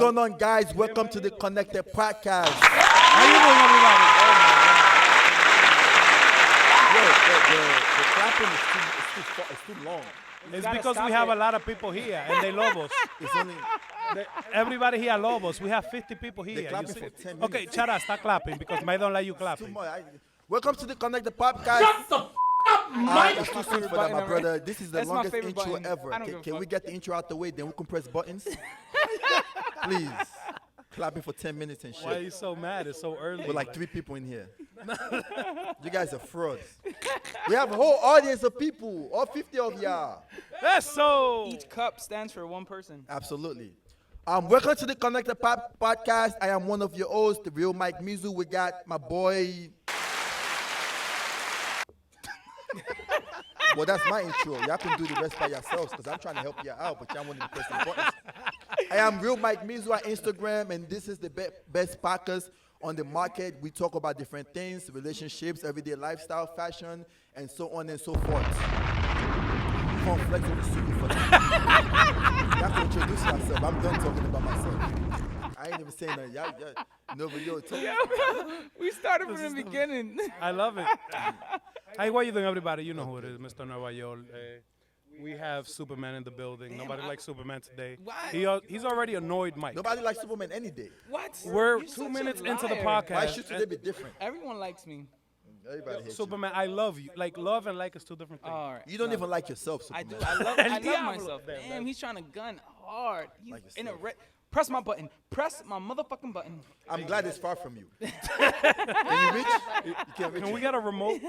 going on, guys? Welcome to the Connected Podcast. How you doing, everybody? The clapping is too long. It's because we have a lot of people here, and they love us. It's only Everybody here love us. We have 50 people here. They're clapping You see? for 10 Okay, minutes. Chara, stop clapping because I don't like you too clapping. much. Welcome to the Connected Podcast. Shut the f up, Mike. It's too soon for that, my brother. This is the That's my longest favorite intro button. ever. I don't give a Can we fuck. get the intro out the way, then we can press buttons? Please. Clapping for 10 minutes and Why are shit. you so mad? It's so early. With like 3 people in here. You guys are frauds. We have a whole audience of people, all 50 of y'all. That's so. Each cup stands for one person. Absolutely. Welcome to the Connected Podcast. I am one of your hosts, the real Mike Mizu. We got my boy. Well, that's my intro. Y'all can do the rest by yourselves because I'm trying to help you out, but y'all want to press the buttons. I am real Mike Mizu on Instagram, and this is the best podcast on the market. We talk about different things, relationships, everyday lifestyle, fashion, and so on and so forth. Come on, flex on the super for that. Y'all can introduce yourself. I'm done talking about myself. I ain't even saying that. Y'all no, but yo, talk. We started from the beginning. I love it. Hey, what you doing, everybody? You know who it is, Mr. Nueva York. We have Superman in the building. Nobody likes Superman today. What? He's already annoyed Mike. Nobody likes Superman any day. What? We're You're 2 such a minutes into the liar. Why podcast. should they be different? Everyone likes me. Everybody hates Superman, I love you. Like, love and like is two different things. All right. you. You don't even like yourself, I Superman. do. I love El Diablo. myself. Damn, Damn, he's trying to gun hard. He's Like in a yourself. red. Press my button. Press my motherfucking button. I'm glad it's far from you. Can you reach? You can't reach. Can it. we get a remote?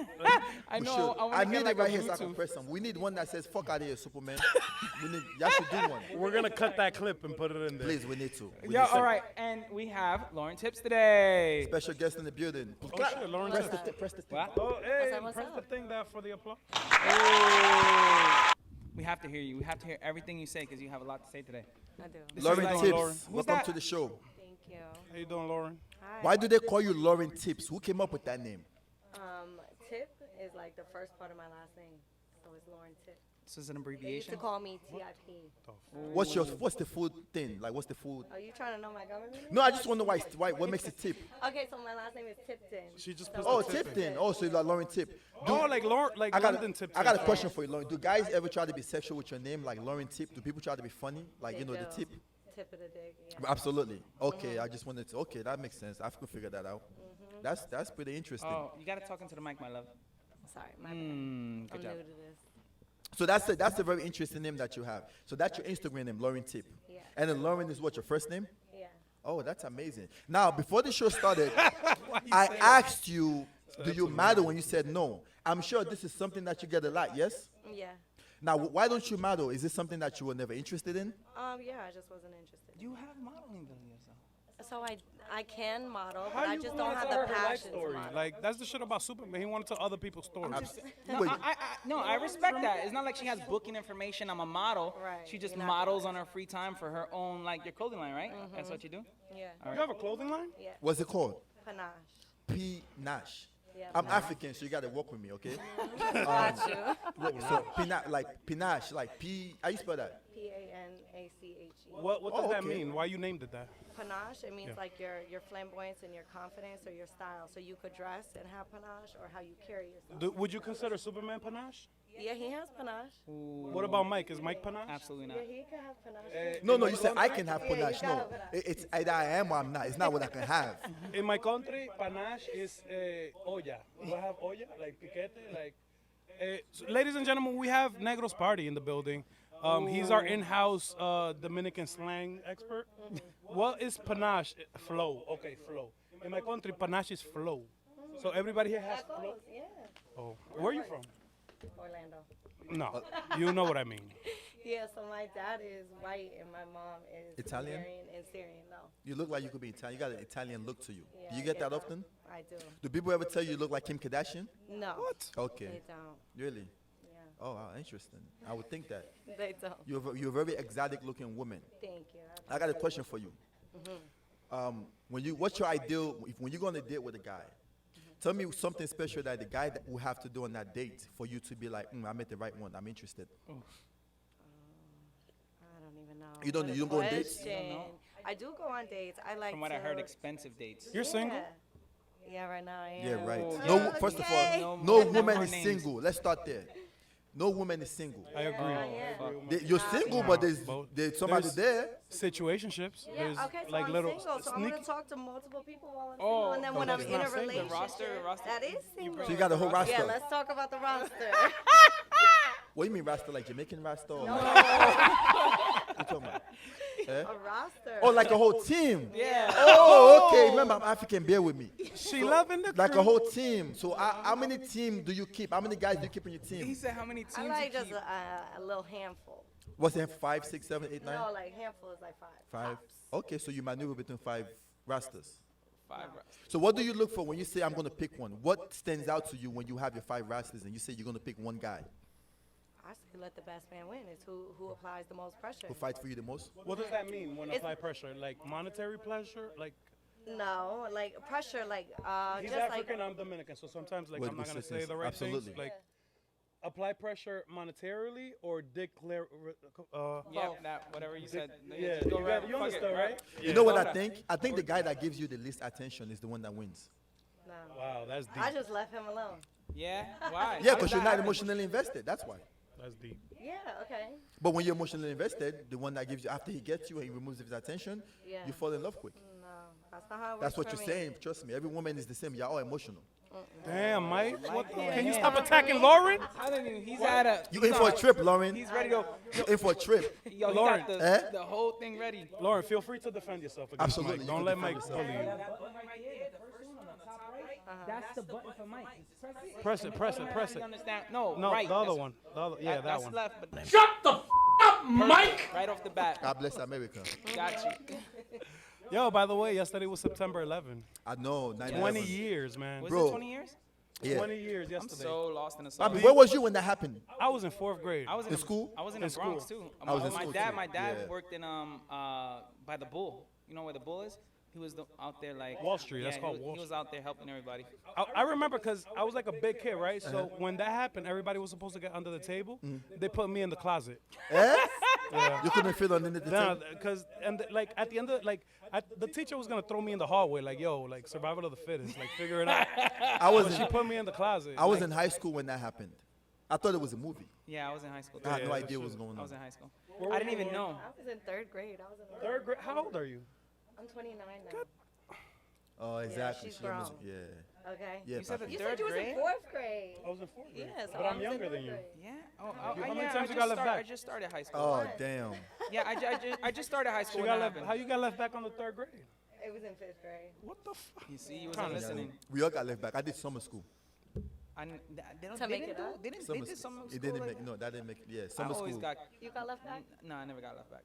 I We know. should. I want I to need get like it right a here so I can Bluetooth. press some. We need one that says "fuck out of here, Superman." Y'all should do one. We're going to cut that clip and put it in there. Please, we need to. We Yeah, need some all right. And we have Lauren Tips today. Special guest in the building. Oh, shit, Lauren Press Tips. the press the thing. What? Oh, hey, What's press up? the thing there for the applause. Oh. We have to hear you. We have to hear everything you say because you have a lot to say today. I do. This Lauren is like- Tips, Lauren. Who's welcome that? to the show. Thank you. How you doing, Lauren? Hi. Why do they call you Lauren Tips? Who came up with that name? Tip is like the first part of my last name, so it's Lauren Tip. This is an They used to abbreviation. call me TIP. What's the food thing? Like, what's the food? Are you trying to know my government name? No, I just wonder why. What makes it Tip? Okay, so my last name is Tipton. She just So- put Oh, the tip in. Tipton. Oh, so you're like Lauren Tip. Oh, like Lauren, like I got, London Tip. I got a question for you, Lauren. Do guys ever try to be sexual with your name, like Lauren Tip? Do people try to be funny, like They you know the do. tip? Tip of the dick. Yeah. Absolutely. Okay, I just wanted to. Okay, that makes sense. I could figure that out. That's pretty interesting. Oh, you got to talk into the mic, my love. Sorry, my bad. Mm, I'm good job. new to this. So that's a very interesting name that you have. So that's your Instagram name, Lauren Tip. Yeah. And then Lauren is what, your first name? Yeah. Oh, that's amazing. Now, before the show started, I asked you, do you matter when you said no? I'm sure this is something that you get a lot, yes? Yeah. Now, why don't you model? Is this something that you were never interested in? Yeah, I just wasn't interested. You have modeling ability, so. So I can model, but How I you just gonna don't have tell the her life passion to story? model. Like, that's the shit about Superman. He wanted to tell other people's stories. No, Wait. I respect that. It's not like she has booking information. I'm a model. Right, She just you're not models on her free time for her own, like, your clothing line, right? That's what you do? Yeah. You have a clothing line? Yeah. What's it called? Panache. P-Nash. Yeah. I'm African, so you got to work with me, okay? Got you. So, Pinache, like P, how you spell that? P-A-N-A-C-H-E. What does Oh, that okay. mean? Why you named it that? Panache, it means Yeah. like your flamboyance and your confidence or your style. So you could dress and have panache or how you carry yourself. Would you consider Superman panache? Yeah, he has panache. What about Mike? Is Mike panache? Absolutely not. Yeah, he can have panache. No, you said I can have Yeah, you panache. No, gotta panache. it's either I am or I'm not. It's not what I can have. In my country, panache is olla. We have olla, like piquete, like. So ladies and gentlemen, we have Negros Party in the building. He's our in-house Dominican slang expert. What is panache? Flow. Okay, flow. In my country, panache is flow. So everybody here has flow. Close, yeah. Oh, where are you from? Orlando. No, you know what I mean. Yeah, so my dad is white and my mom is Italian? Hungarian and Syrian. No. You look like you could be Italian. You got an Italian look to you. Yeah, Do you I get that that. often? I do. Do people ever tell you you look like Kim Kardashian? No. What? Okay. They don't. Really? Yeah. Oh, wow, interesting. I would think that. They don't. You're a very exotic looking woman. Thank you. I got a question for you. What's your ideal, when you go on a date with a guy, tell me something special that the guy that will have to do on that date for you to be like, I met the right one, I'm interested. I don't even know. You don't- What a you don't go on dates? question. I do go on dates. I like From what to, I heard, expensive dates. You're single? Yeah, right now I am. Yeah, right. Yeah, No, first of okay. all, No no woman more is names. single. Let's start there. No woman is single. I agree. You're single, but Both. there's somebody There's- there. Situationships. Yeah, There's okay, so like I'm little single, so I'm sneaky. gonna talk to multiple people while I'm Oh, single, and then when I'm that's in not a single. The relationship, roster? that is single. So you got a whole roster. Yeah, let's talk about the roster. What do you mean rasta? Like Jamaican rasta? Or what you talking about? A roster. Oh, like a whole team. Yeah. Oh, okay. Remember, I'm African. Bear with me. She loving the Like crew. a whole team. So how many team do you keep? How many guys do you keep on your He team? said how many teams I you like just keep? a little handful. What's that? 5, 6, 7, 8, 9? No, like handful is like 5. 5. Tops. Okay, so you maneuver between 5 rastas. 5 rosters. So what do you look for when you say I'm going to pick one? What stands out to you when you have your 5 rastas and you say you're going to pick one guy I say let the best man win. It's who applies the most pressure. who fights for you the most? What does that mean when It's- apply pressure? Like monetary pleasure? Like No, like pressure, like he's just African, like I'm Dominican, so sometimes like With- I'm not with gonna say sisters, the right absolutely. things. Like apply pressure monetarily or declare. Yeah, that whatever you said. Yeah, Just go you, right- got, you fuck it, understood, right? You know what I Hold on. think? I think the guy that gives you the least attention is the one that wins. no. Wow, that's deep. I just left him alone. Yeah. Why? Yeah, How because does you're that not happen? emotionally invested. That's why. That's deep. Yeah, okay. But when you're emotionally invested, the one that gives you, after he gets you and he removes his attention, Yeah. you fall in love quick. No, that's not how it works. That's what for you're me. saying. Trust me. Every woman is the same. You're all emotional. Damn, Mike. What, Yeah. can you stop attacking Lauren? I don't even. He's at a. You in for a trip, Lauren. He's ready to go. You in for a trip. Yo, he Lauren. got the, Eh? the whole thing ready. Lauren, feel free to defend yourself against Absolutely, Mike. you Don't can let defend Mike yourself. bully you. That's the button for Mike. Press it, press it, press it. Understand? No, No, right. the other that's- one. The other, yeah, that that's one. left, but shut the up, Mike. Right off the bat. God bless America. Got you. Yo, by the way, yesterday was September 11. I know. 9/11. 20 years, man. Was Bro. it 20 years? Yeah. 20 years I'm yesterday. so lost in the Bobby, sauce. where was you when that happened? I was in 4th grade. I was in In school? I was in In the Bronx school. too. I was in my school, dad, too. my dad Yeah. worked in by the Bull. You know where the Bull is? He was out there like Wall Street, that's yeah, called he was, Wall He was out there helping everybody. I remember because I was like a big kid, right? So when that happened, everybody was supposed to get under the table. They put me in the closet. Eh? You couldn't fit on the Nah, table? because like at the end of the teacher was gonna throw me in the hallway, like yo, like survival of the fittest, like figure it out. I was But she in, put me in the closet. I was like, in high school when that happened. I thought it was a movie. Yeah, I was in high school. I had too. no Yeah, idea what that's was going I was on. in high school. Where I were didn't you? even know. I was in 3rd grade. I was in 3rd grade. How old are you? I'm 29 now. Oh, exactly. she's She almost- grown. yeah. Okay. Yeah, You said the Papi. You third said you was grade. in 4th grade. I was in 4th grade. Yeah, so but I I'm was in younger 3rd than you. grade. Yeah. Oh, How many yeah, times I you got just left back? I just started high school. Oh, damn. Yeah, I just started high She school. got when that left, happened. how you got left back on the 3rd grade? It was in 5th grade. What the fuck? You see, you wasn't listening. We all got left back. I did summer school. They don't. To They make didn't it do. up? They didn't. Summer They did school. summer It school didn't like make, no, that didn't make, yeah, I summer always school. got. You got left back? No, I never got left back.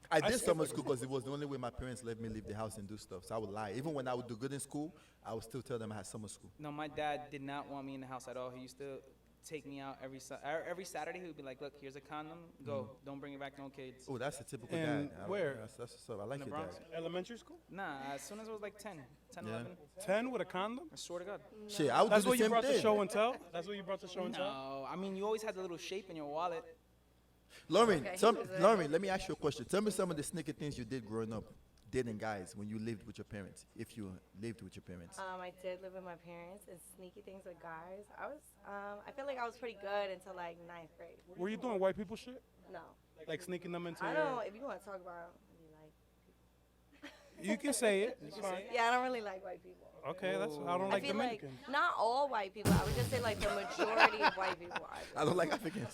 I did summer school because it was the only way my parents let me leave the house and do stuff. So I would lie. Even when I would do good in school, I would still tell them I had summer school. No, my dad did not want me in the house at all. He used to take me out every Saturday. He would be like, "Look, here's a condom. Go. Don't bring it back. No kids." Oh, that's a typical And dad. where? That's what's up. I like In the your Bronx. dad. Elementary school? Nah, as soon as I was like 10, Yeah. 11. 10 with a condom? I swear to God. Shit, I would That's do what the you same brought to thing. show and tell? That's what you brought to show and tell? No, I mean you always had the little shape in your wallet. Lauren, Okay, tell he me, was there. Lauren, let me ask you a question. Tell me some of the sneaky things you did growing up, dating guys when you lived with your parents, if you lived with your parents. I did live with my parents and sneaky things with guys. I feel like I was pretty good until like 9th grade. Were you doing white people shit? No. Like sneaking them into I your... don't, if you want to talk about, you like, You can say it. It's fine. yeah, I don't really like white people. Okay, that's... I don't I like feel Dominican. like, not all white people, I would just say like the majority of white people are. I don't like Africans.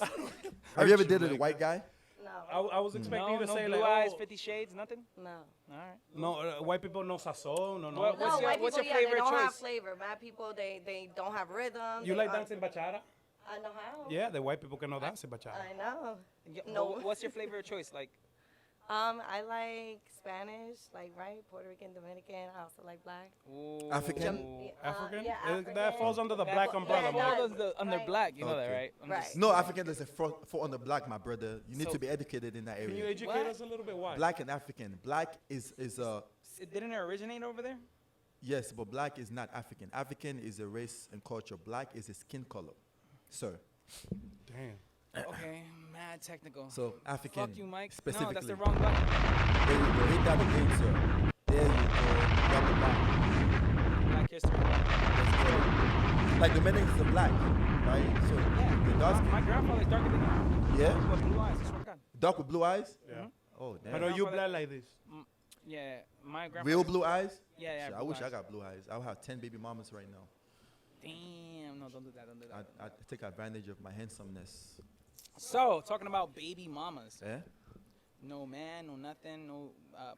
Have you ever dated a white guy? No, I was expecting No, you to no say blue like, eyes, oh, 50 Shades, nothing. no. All right. no, white people no sazón, no, no. What- No, What's your- white what's people, your yeah, favorite they don't have choice? flavor. Mad people, they don't have rhythm. You they like are- dancing bachata? I know how. Yeah, the white people can no dance bachata. I know. Yeah, No. What's your favorite choice? Like, I like Spanish, like right, Puerto Rican, Dominican. I also like black. ooh. African? African? Yeah, That African. falls under the That black fa- umbrella, that Mike. falls under Right. black. You know that, Okay. right? I'm Right. just- No, African doesn't fall on the black, my brother. You need So- to be educated in that Can you area. educate What? us a little bit? Why? Black and African. Black is Didn't it originate over there? yes, but black is not African. African is a race and culture. Black is a skin color, sir. Damn. Okay, Mad technical. So African. Fuck you, Mike. Specifically. No, that's the wrong button. There you go. Hit that again, sir. There you go. Double back. Black history. Let's get it. Like Dominicans are black, right? So Yeah. the dark My skin. grandfather's darker than you. Yeah. With blue eyes. I swear to God. Dark with blue eyes. Yeah. Oh damn. But are you black like this? Yeah. My grandfather. Real blue eyes? Yeah, yeah. Shit, I blue wish I eyes. got blue eyes. I would have 10 baby mamas right now. Damn. No, don't do that. Don't do that. I take advantage of my handsomeness. So, talking about baby mamas. Eh? No man, no nothing, no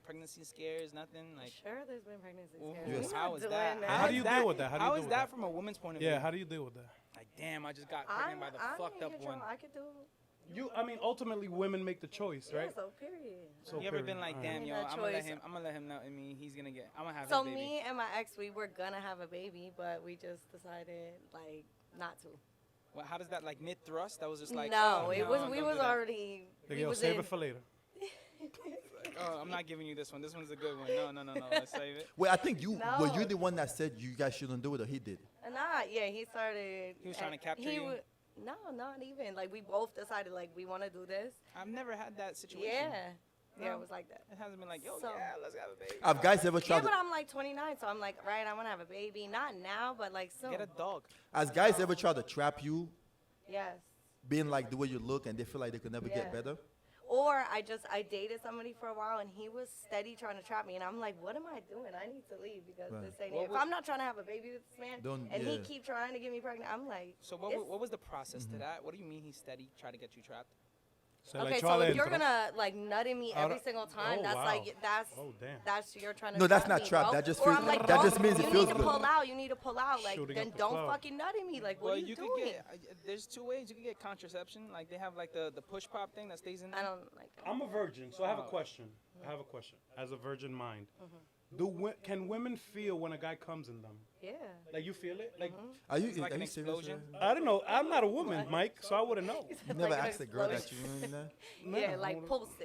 pregnancy scares, nothing. Like, Sure, there's been pregnancy ooh, scares. Yes. We're how not is doing that? How do you is deal with that? How do you How deal is with that that? from a woman's point of view? Yeah, how do you deal with that? Like, damn, I just got pregnant by the fucked in up control. one. I could do. I mean, ultimately, women make the choice, right? Yeah, so period. So You ever period. been like, Alright. damn, Made yo, that I'm gonna let choice. him. I'm gonna let him know. I mean, he's gonna get. I'm gonna have So his baby. me and my ex, we were gonna have a baby, but we just decided like not to. Well, how does that like mid thrust? That was just like. no, oh, it no, was. don't We do was that. already. Like, we yo, was save in. it for later. Oh, I'm not giving you this one. This one's a good one. No. Let's save it. Wait, I think you were you No. the one that said you guys shouldn't do it, or he did? Nah, yeah, he started. He was trying to capture he you? wa- no, not even. Like we both decided like we want to do this. I've never had that situation. Yeah, No. it was like that. It hasn't been like, yo, So- yeah, let's have a baby. Have guys ever Yeah, tried? but I'm like 29, so I'm like, right, I want to have a baby. Not now, but like soon. Get a dog. Has guys ever tried to trap you, Yes. being like the way you look, and they feel like they could never get Yeah. better? Or I dated somebody for a while and he was steady trying to trap me and I'm like, what am I doing? I need to leave because Right. this ain't What it. If was- I'm not trying to have a baby with this man Don't- and he yeah. keep trying to get me pregnant, I'm like, So it's- what was the process to that? What do you mean he's steady trying to get you trapped? So, okay, like, so try if you're adentro. gonna like nut in me every Ahora- single time, Oh, that's wow. like Oh, damn. that's you're trying to. No, that's trap not me, trap. bro. That just Or feels- I'm like, that don't- just means it you feels need to good. pull out. You need to pull out. Like Shooting then up the don't cloud. fucking nut in me. Like what Well, are you could doing? get. There's two ways. You can get contraception. Like they have like the push pop thing that stays in there. I don't like that. I'm a virgin, so I have a question. As a virgin mind, can women feel when a guy comes in them? Yeah. Like you feel it? Like Are you, It's like are an you serious? explosion. I don't know. I'm not a woman, Mike, so I wouldn't know. You never Like an asked a girl that explosion. you were in there? Yeah, Man, like hold on. pulses.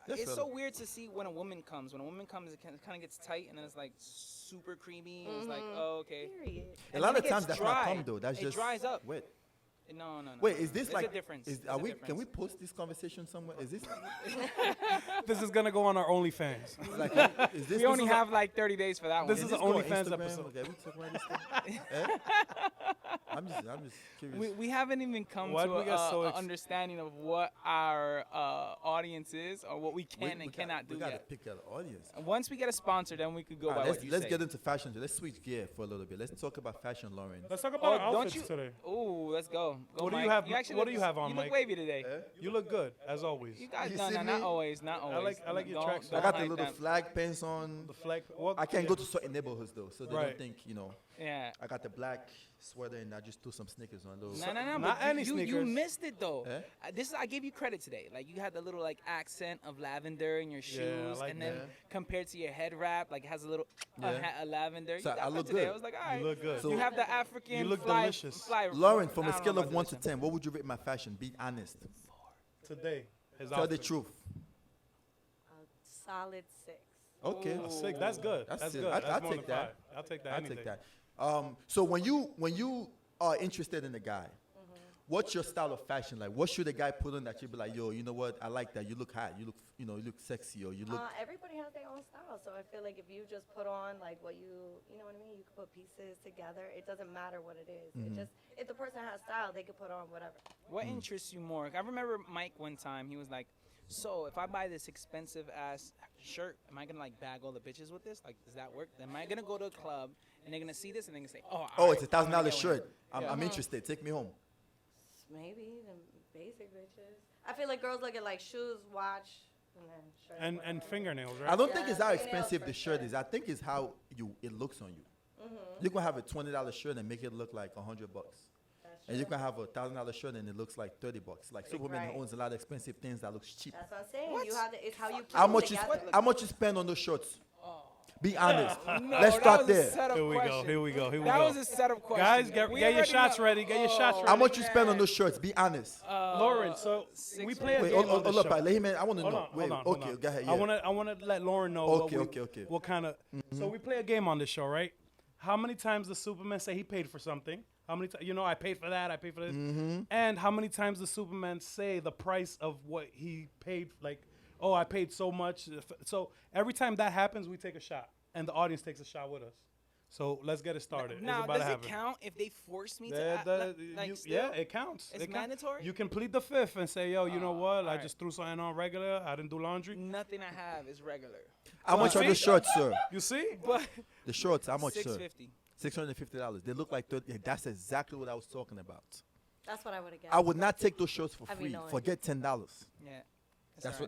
Yes, It's sir. so weird to see when a woman comes. When a woman comes, it kind of gets tight, and then it's like super creamy. And it's like, oh, okay. Period. A And lot then of it times gets that's not dry. cum though. That's It just dries up. wet. No. Wait, no, is this There's like? a difference. Is, There's are a we? difference. Can we post this conversation somewhere? Is this This is gonna go on our OnlyFans. like? Is this? We only is a- have like 30 days for that one. This Is is this an go on OnlyFans Instagram? episode. Okay, we talk about this thing? Eh? I'm just curious. We haven't even come Why'd to we get so a ex- understanding of what our audience is or what we can and cannot do We gotta yet. pick an audience. And once we get a sponsor, then we could go by Alright, what you let's say. get into fashion. Let's switch gear for a little bit. Let's talk about fashion, Lauren. Let's talk about our don't outfits you? today. Ooh, let's go. Go, What do you Mike. have- actually what look- do you have on, You Mike? look wavy today. You look good as always. You guys, You no, see not me? always, not always. I like your Don't- tracksuit. don't I got the hype little them. flag pants on. The flag. Well, I can't yeah. go to certain neighborhoods though, so they Right. don't think, you know. Yeah. I got the black sweater and I just threw some Snickers on those. No. Not But any you sneakers. missed it though. Eh? I gave you credit today. Like you had the little like accent of lavender in your Yeah, I shoes, like and then that. compared to your head wrap, like it has a little Yeah. a lavender. So You got I that look today. good. I was like, all right. You look good. So- you have the African. You look fly, delicious. Fly, Lauren, from I a don't know scale of about 1 to delicious. 10, what would you rate my fashion? Be honest. Today. His Tell the outfit. truth. A solid 6. Okay. A six. That's good. That's That's it. good. I'll That's more take than that. 5. I'll take that. I'll any take day. that. So when you are interested in a guy, what's your style of fashion like? What should a guy put on that you be like, yo, you know what? I like that. You look hot. You look, you look sexy, or you look. Everybody has their own style, so I feel like if you just put on like what you know what I mean, you can put pieces together. It doesn't matter what it is. It just if the person has style, they can put on whatever. What interests you more? I remember Mike one time. He was like, "So if I buy this expensive ass shirt, am I gonna like bag all the bitches with this? Like, does that work? Am I gonna go to a club and they're gonna see this and they're gonna say, oh, Oh, all it's right, $1,000 I'm gonna get one." shirt. I'm interested. Take me home. Maybe the basic bitches. I feel like girls look at like shoes, watch, and then shirt. And whatever. fingernails, I right? don't think Yeah, it's how fingernails expensive for the shirt sure. is. I think it's how it looks on you. You can have a $20 shirt and make it look like $100, That's and you true. can have a $1,000 shirt and it looks like $30. Like Superman Right. owns a lot of expensive things that looks cheap. That's what I'm saying. You have to, it's how you put How them much together. how much you spend on those shirts? Be honest. No, Let's that start was a there. setup Here we go. question. Here we go. Here we That go. was a setup question. Guys, get We your already shots know- ready. Get your shots ready. How much you spend on those shirts? Be honest. Lauren, so we play a Wait, game hold on the up. show. Let him. I want to Hold know. on, Wait. hold on, hold Okay. on. Go ahead. Yeah. I wanna let Lauren know. Okay. What kind of? So we play a game on this show, right? How many times does Superman say he paid for something? How many times? You know, I paid for that. I paid for this. Mm-hmm. And how many times does Superman say the price of what he paid? Like, oh, I paid so much. So every time that happens, we take a shot, and the audience takes a shot with us. So let's get it started. Now, it's about does to it happen. count if they force me to The- act, the- like you- still? yeah, it counts. It's It counts. mandatory? You can plead the fifth and say, yo, you know Oh, what? I alright. just threw something on regular. I didn't do laundry. Nothing I have is regular. How much are the see? shorts, sir? You see? But The shorts, how much, sir? $650. $650. They look like 30. Yeah, that's exactly what I was talking about. That's what I would have guessed. I would not take those shorts for I mean, free. knowing. Forget $10. Yeah.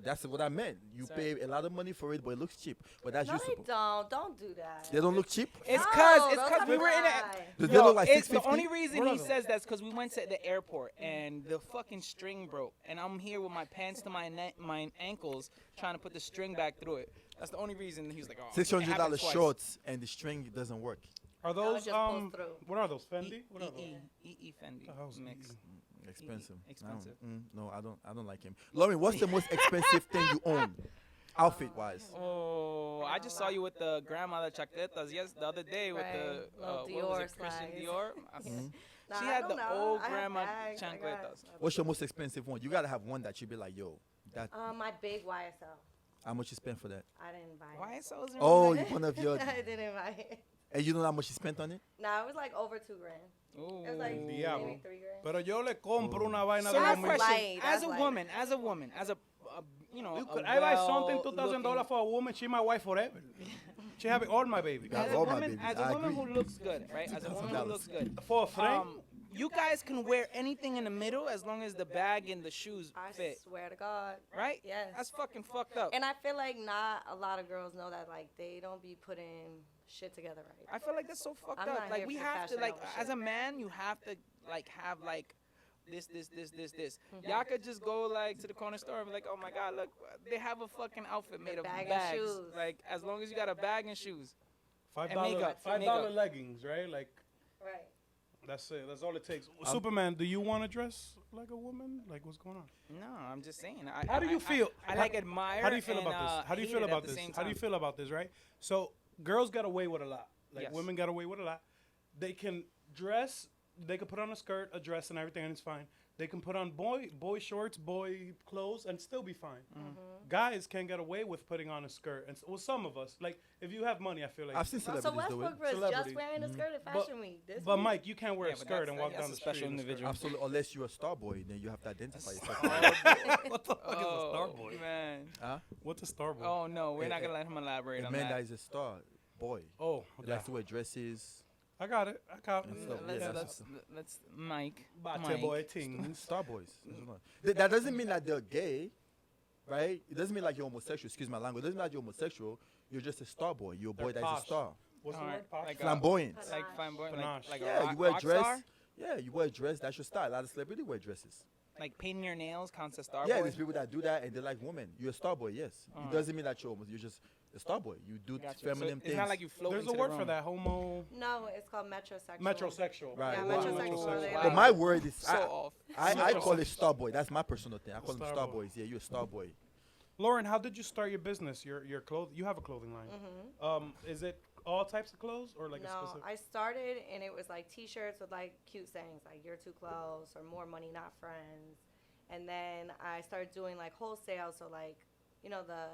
That's what I meant. You It's pay a lot of money for it, but it looks cheap. But that's No, they usable. don't. Don't do that. They don't look cheap. It's No, cause those we are were in nice. a. Do they Yo, look like it's the 650? only reason What he are those? says that's because we went to the airport and the fucking string broke, and I'm here with my pants to my ankles trying to put the string back through it. That's the only reason he was like, oh, it happened $600 twice. shorts and the string doesn't work. Are it those just pulls through. what are those? Fendi? What are those? EE Fendi The hell's mix. Expensive. Expensive. No, I don't like him. Lauren, what's the most expensive thing you own, outfit wise? Oh, I just saw you with the grandmother chaquetas. Yes, the other day with the Right. Little what was Dior it, Christian slides. Dior. Nah, She I had don't the know. old I have grandma bags, I got- chancletas. What's your most expensive one? You gotta have one that you be like, yo, that. My big YSL. How much you spend for that? I didn't buy it. Why so? Oh, you one of your, I didn't buy it. and you know how much you spent on it? Nah, it was like over $2 grand. Ooh. It was like Diablo. maybe $3 grand. Pero yo le compro una vaina So de I la have a muy- question. light, As that's a light. woman, as a you know, You a could, I buy something well-looking- $2,000 for a woman. She my wife forever. She have all my baby. Yeah. As a all my woman, babies, as I a woman agree. who looks good, right? As a woman who $2,000. looks good. For a frame. You guys can wear anything in the middle as long as the bag and the shoes I fit, swear to God. right? Yes. That's fucking fucked up. And I feel like not a lot of girls know that, like, they don't be putting shit together right. I feel like that's so fucked I'm up. not Like here we for have to fashion like over as shit. a man, you have to like have like this. Mm-hmm. Y'all could just go like to the corner store and be like, oh my god, look, they have a fucking outfit made of bag and bags. shoes. Like as long as you got a bag and shoes. $5 makeup, $5 makeup. leggings, right? Like Right. that's it. That's all it takes. Superman, do you want to dress like a woman? Like what's going on? No, I'm just saying. How do you feel? I like admire. How do you feel and, about this? How do you hate feel it at about the this? same How do you time. feel about this? Right. So girls get away with a lot. Like Yes. women get away with a lot. They can dress. They can put on a skirt, a dress, and everything, and it's fine. They can put on boy shorts, boy clothes, and still be fine. Mm-hmm. Guys can't get away with putting on a skirt, and well, some of us, like if you have money, I feel like. I've seen So celebrities do it. Westbrook was Celebrities. just wearing a skirt at But- Fashion Week. This But week. Mike, you can't wear Yeah, a but skirt and that's- walk that's down a the street. special in a skirt. individual. Absolutely, unless you're a star boy, then you have to identify yourself. What the fuck is a star Oh boy? man. Huh? What's a star boy? Oh no, we're Eh, not gonna eh, let him elaborate A on man that. that is a star boy. Oh, He likes to wear dresses. I got it. I got it. And stuff. Let's, Yeah, let's Mike. Bate Mike. boy things. Star boys. That doesn't mean that they're gay, right? It doesn't mean like you're homosexual. Excuse my language. It doesn't mean that you're homosexual. You're just a star boy. You're a boy They're that's posh. a star. What's the Alright, word? Posh? like, Flamboyant. Like flamboyant, Panache. like a Yeah, rock, you wear a rock dress. star? Yeah, you wear a dress. That's your style. A lot of celebrities wear dresses. Like painting your nails counts as star Yeah, boy. there's people that do that and they like women. You're a star boy, yes. It doesn't mean that you're just a star boy. You do Gotcha. So feminine it's things. not like you float There's into a the word for room. that. Homo. No, it's called metrosexual. Metrosexual. Right. Yeah, Wow. metrosexual. They Wow. But like- my word is So off. I call it star boy. That's my personal thing. I call them Star star boy. boys. Yeah, you're a star boy. Lauren, how did you start your business? Your clothing. You have a clothing line. Is it all types of clothes or like a No, specific? I started and it was like T-shirts with like cute sayings like "You're too close" or "More money, not friends." And then I started doing like wholesale, so like the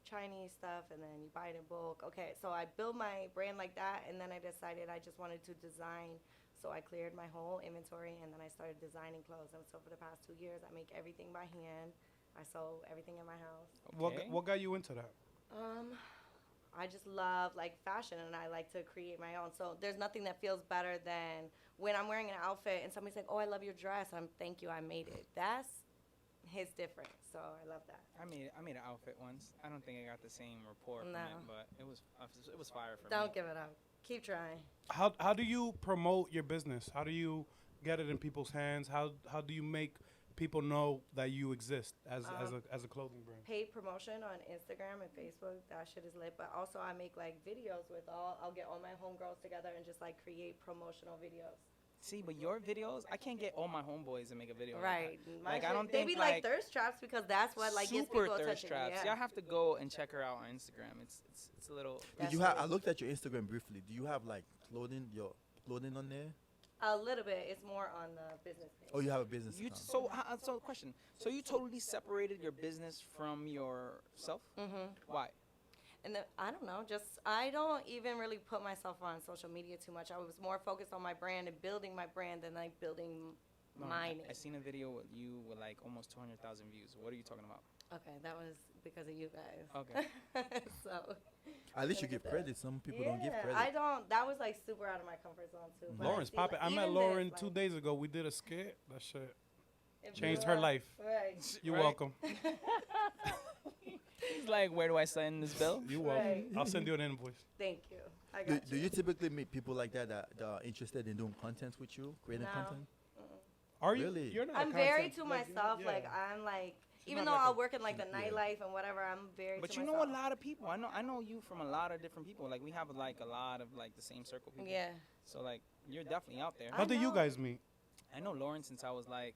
Chinese stuff, and then you buy it in bulk. Okay, so I built my brand like that, and then I decided I just wanted to design. So I cleared my whole inventory, and then I started designing clothes. And so for the past 2 years, I make everything by hand. I sew everything in my house. Okay. What got you into that? I just love like fashion, and I like to create my own. So there's nothing that feels better than when I'm wearing an outfit and somebody's like, "Oh, I love your dress." Thank you, I made it. That's hits different. So I love that. I made an outfit once. I don't think I got the same report from No. it, but it was fire for Don't me. give it up. Keep trying. How do you promote your business? How do you get it in people's hands? How do you make people know that you exist as a clothing brand? Paid promotion on Instagram and Facebook. That shit is lit. But also I make like videos with I'll get all my homegirls together and just like create promotional videos. See, but your videos, I can't get all my homeboys to make a video. Right. Like, My that. Like I shit- don't they think be like thirst traps because that's what like gets super people thirst attention. traps. Yeah. Y'all have to go and check her out on Instagram. It's a little. Did That's you have? lit. I looked at your Instagram briefly. Do you have like your clothing on there? A little bit. It's more on the business page. Oh, you have a business You account. so question. So you totally separated your business from yourself? Mm-hmm. Why? And then, I don't know, just I don't even really put myself on social media too much. I was more focused on my brand and building my brand than like building No, my I name. seen a video with you with like almost 200,000 views. What are you talking about? Okay, that was because of you guys. Okay. So At least you Look give at that. credit. Some people don't give yeah, credit. I don't. That was like super out of my comfort zone too. but I Lauren's see, popping. like, I met even Lauren this, 2 like, days ago. We did a skit. That shit it changed blew her up. life. Right. You're Right. welcome. He's like, where do I send this bill? You're welcome. Right. I'll send you an invoice. Thank you. I Do, got do you typically meet people like that, that are interested in doing content with you, creating No. content? Are you? Really? You're not. a I'm very content- to like, myself. yeah. Like I'm like, She's even not though like I'll a- work in like the yeah. nightlife and whatever, I'm very. But to you know myself. a lot of people. I know you from a lot of different people. Like we have like a lot of like the same circle people. Yeah. So like you're definitely out there. How I did you know. guys meet? I know Lauren since I was like,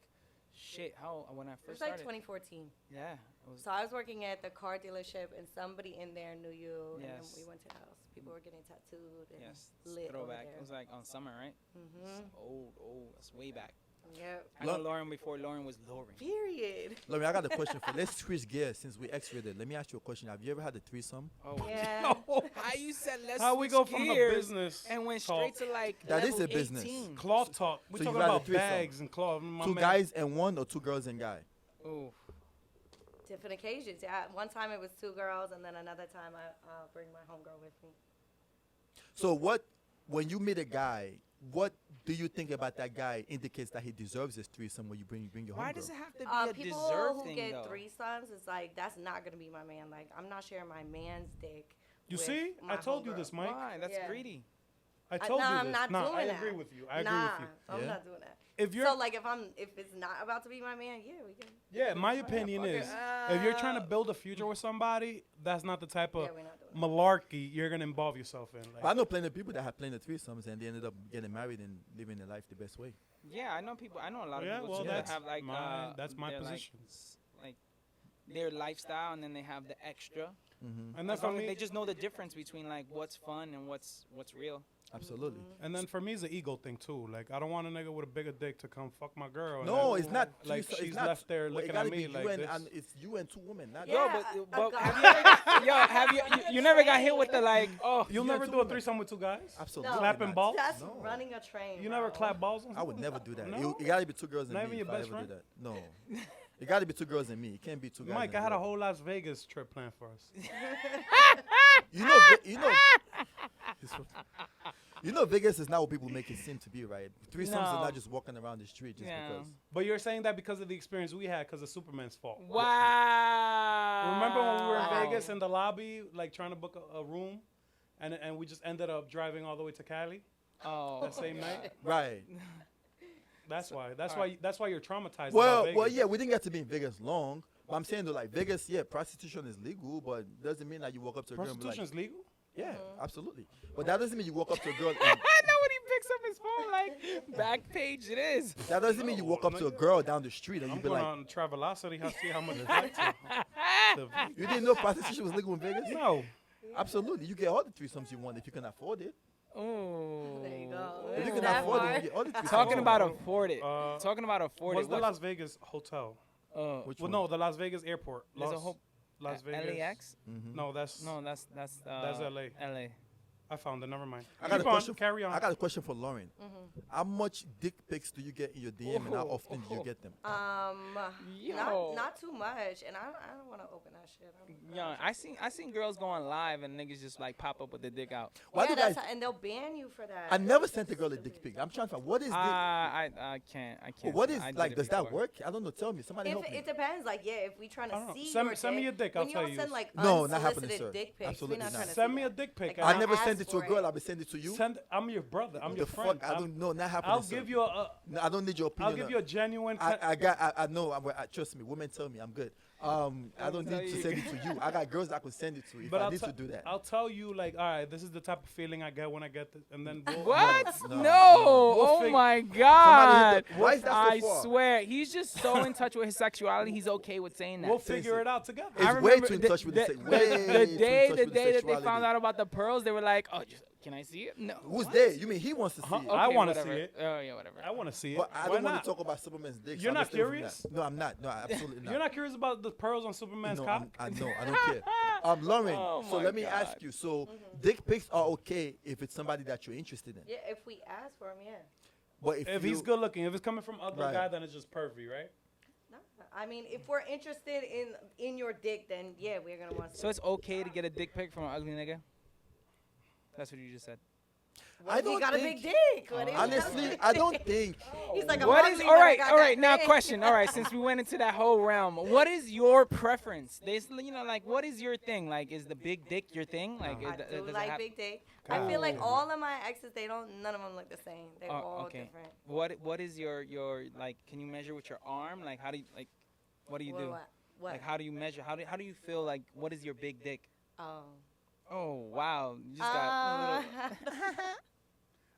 shit. How when I It first was like started. 2014. Yeah. It was, So I was working at the car dealership, and somebody in there knew you, and then Yes. we went to the house. People were getting tattooed and yes. lit over Throwback. there. It was like on summer, right? Mm-hmm. Old. That's way back. Yep. I know Lo- Lauren before Lauren was Lauren. Period. Lauren, I got a question for. Let's switch gears since we X-rated. Let me ask you a question. Have you ever had a threesome? Oh. Yeah. How you said let's How we switch go from the gears business and went talk. straight to like That is level a business. 18. Cloth talk. We're So you talking had a about threesome. bags and cloth. My Two man- guys and one, or two girls and guy? Ooh. Different occasions. Yeah. One time it was 2 girls, and then another time I bring my homegirl with me. So when you meet a guy, what do you think about that guy indicates that he deserves this threesome when you bring your Why homegirl? does it have to be a People deserve who thing get though? threesomes, it's like that's not gonna be my man. Like I'm not sharing my man's dick. You with see? my I told you homegirl. this, Mike. Why? That's Yeah. greedy. I told nah, you I'm this. not Nah, doing I that. agree with you. I agree Nah, with you. I'm Yeah? not doing that. If you're, So like if it's not about to be my man, yeah, we can. yeah, my opinion fuck it is, if you're trying to up. build a future with somebody, that's not the type of Yeah, we're not doing that. malarkey you're gonna involve yourself in. But I Like, know plenty of people that have plenty of threesomes and they ended up getting married and living their life the best way. Yeah, I know people. I know a lot Yeah, of people well, too that that's have like that's my their, position. Like their lifestyle, and then they have the extra. and then As for long as me, they just know the difference between like what's fun and what's real. Absolutely. and then for me, it's an ego thing too. Like, I don't want a nigga with a bigger dick to come fuck my girl. and No, then, it's not. Like, threesome- she's it's not, left there well, it looking gotta at me be like you and, this. and it's you and two women, not Yeah, but guy- have you ever got, yo, have you never got hit with the like, oh, You'll You never got do a two threesome with 2 guys? absolutely No. Clapping not. balls? That's No. running a train. You never bro. clap balls? I would never do that. No? It gotta be 2 girls and Not me. even your if I best ever do friend? that. No. It gotta be 2 girls and me. It can't be 2 guys. Mike, and I had a girl. whole Las Vegas trip planned for us. You know Vegas is not what people make it seem to be, right? Threesomes No. are not just walking around the street just Yeah. because. But you're saying that because of the experience we had, because of Superman's fault. wow. Remember when we were in Wow. Vegas in the lobby, like trying to book a room, and we just ended up driving all the way to Cali Oh, that same night? Right. That's why. That's all why. right. That's why you're traumatized. Well, about well, Vegas. yeah, we didn't get to be in Vegas long. But I'm saying though, like Vegas, yeah, prostitution is legal, but doesn't mean that you walk up to a girl and be like, Prostitution's legal. yeah, absolutely. But that doesn't mean you walk up to a girl. And, I know when he picks up his phone, like back page it is. that doesn't mean you walk up to a girl down the street and you I'm be going like, on Travelocity. I'll see how much flights are to Vegas. you didn't know prostitution was legal in Vegas? No. Absolutely. You get all the threesomes you want if you can afford it. Ooh. There you go. If you It's can that afford it, hard. you get all the threesomes. Talking you about want. afford it. Talking about afford What's it. the Las Vegas hotel? Which Well, one? no, the Las Vegas airport. There's a Las, whole Las Vegas. LAX? No, that's No, that's LA. LA. I found it. Never mind. I got a Keep on, question. Carry on. I got a question for Lauren. Mm-hmm. How much dick pics do you get in your DM, and how Oh. often do you get them? Yo. Not too much, and I don't want to open that shit. Yo, I seen girls go on live and niggas just like pop up with their dick out. Why yeah, do guys? and they'll ban you for that. I never sent a girl a dick pic. I'm trying to find what is this. I can't. What is I did like? it Does that before. work? I don't know. Tell me. Somebody If help me. it depends, like if we trying I to don't know. see Send- your send me your dick, I'll when you tell don't you. send like No, not happening, unsolicited sir. dick pics, Absolutely we're not not. trying to Send see me a that. dick pic. Like, I and never ask send it to a for girl. it. I will send it to you. I'm your brother. I'm the your friend. fuck? I don't know. Not happening. I'll sir. give you a. No, I don't need your opinion. I'll give you a genuine. I know. Trust me. Women tell me I'm good. I don't tell need to you. send it to you. I got girls that I could send it to if But I I'll need te- to do that. I'll tell you, like, all right, this is the type of feeling I get when I get this, and then we'll, What? No, No. no. We'll Oh fig- my Somebody God. hit the- Why is that so I far? swear, he's just so in touch with his sexuality. He's okay with saying that. we'll figure it out together. It's I way remember too in touch with the the way too in touch day with that they sexuality. found out about the pearls, they were like, "Oh, just Can I see it? No. Who's What? there? You mean he wants to see Uh-huh. it? I wanna whatever. see it. Oh yeah, whatever. I want to see it. But I Why don't want not? to talk about Superman's dick. so You're I'm not gonna stay away from curious? that. No, I'm not. No, absolutely not. You're not curious about the pearls on Superman's No, cock? I know. I don't care. Lauren. Oh so my let me God. ask you. So dick pics are okay if it's somebody that you're interested in. Yeah, if we ask for him, yeah. But If he's good looking, if it's coming from ugly Right. guy, then it's just pervy, right? No, I mean, if we're interested in your dick, then yeah, we're gonna want to. So it's okay to get a dick pic from an ugly nigga? That's what you just said. I He don't got a think- big dick. What if he got a Honestly, big I don't dick? think. He's like, I'm What is ugly, all but I right? got All that right. Now, dick. question. All right, since we went into that whole realm, what is your preference? There's, like, what is your thing? Like, is the big dick your thing? Like, I does do it like hap- big dick. I feel like all of my exes, none of them look the same. They're Oh, all okay. different. What is your like? Can you measure with your arm? Like, how do you like? What do you do? What? Like, how do you measure? How do you feel like? What is your big dick? Oh. Oh wow, you just got a little.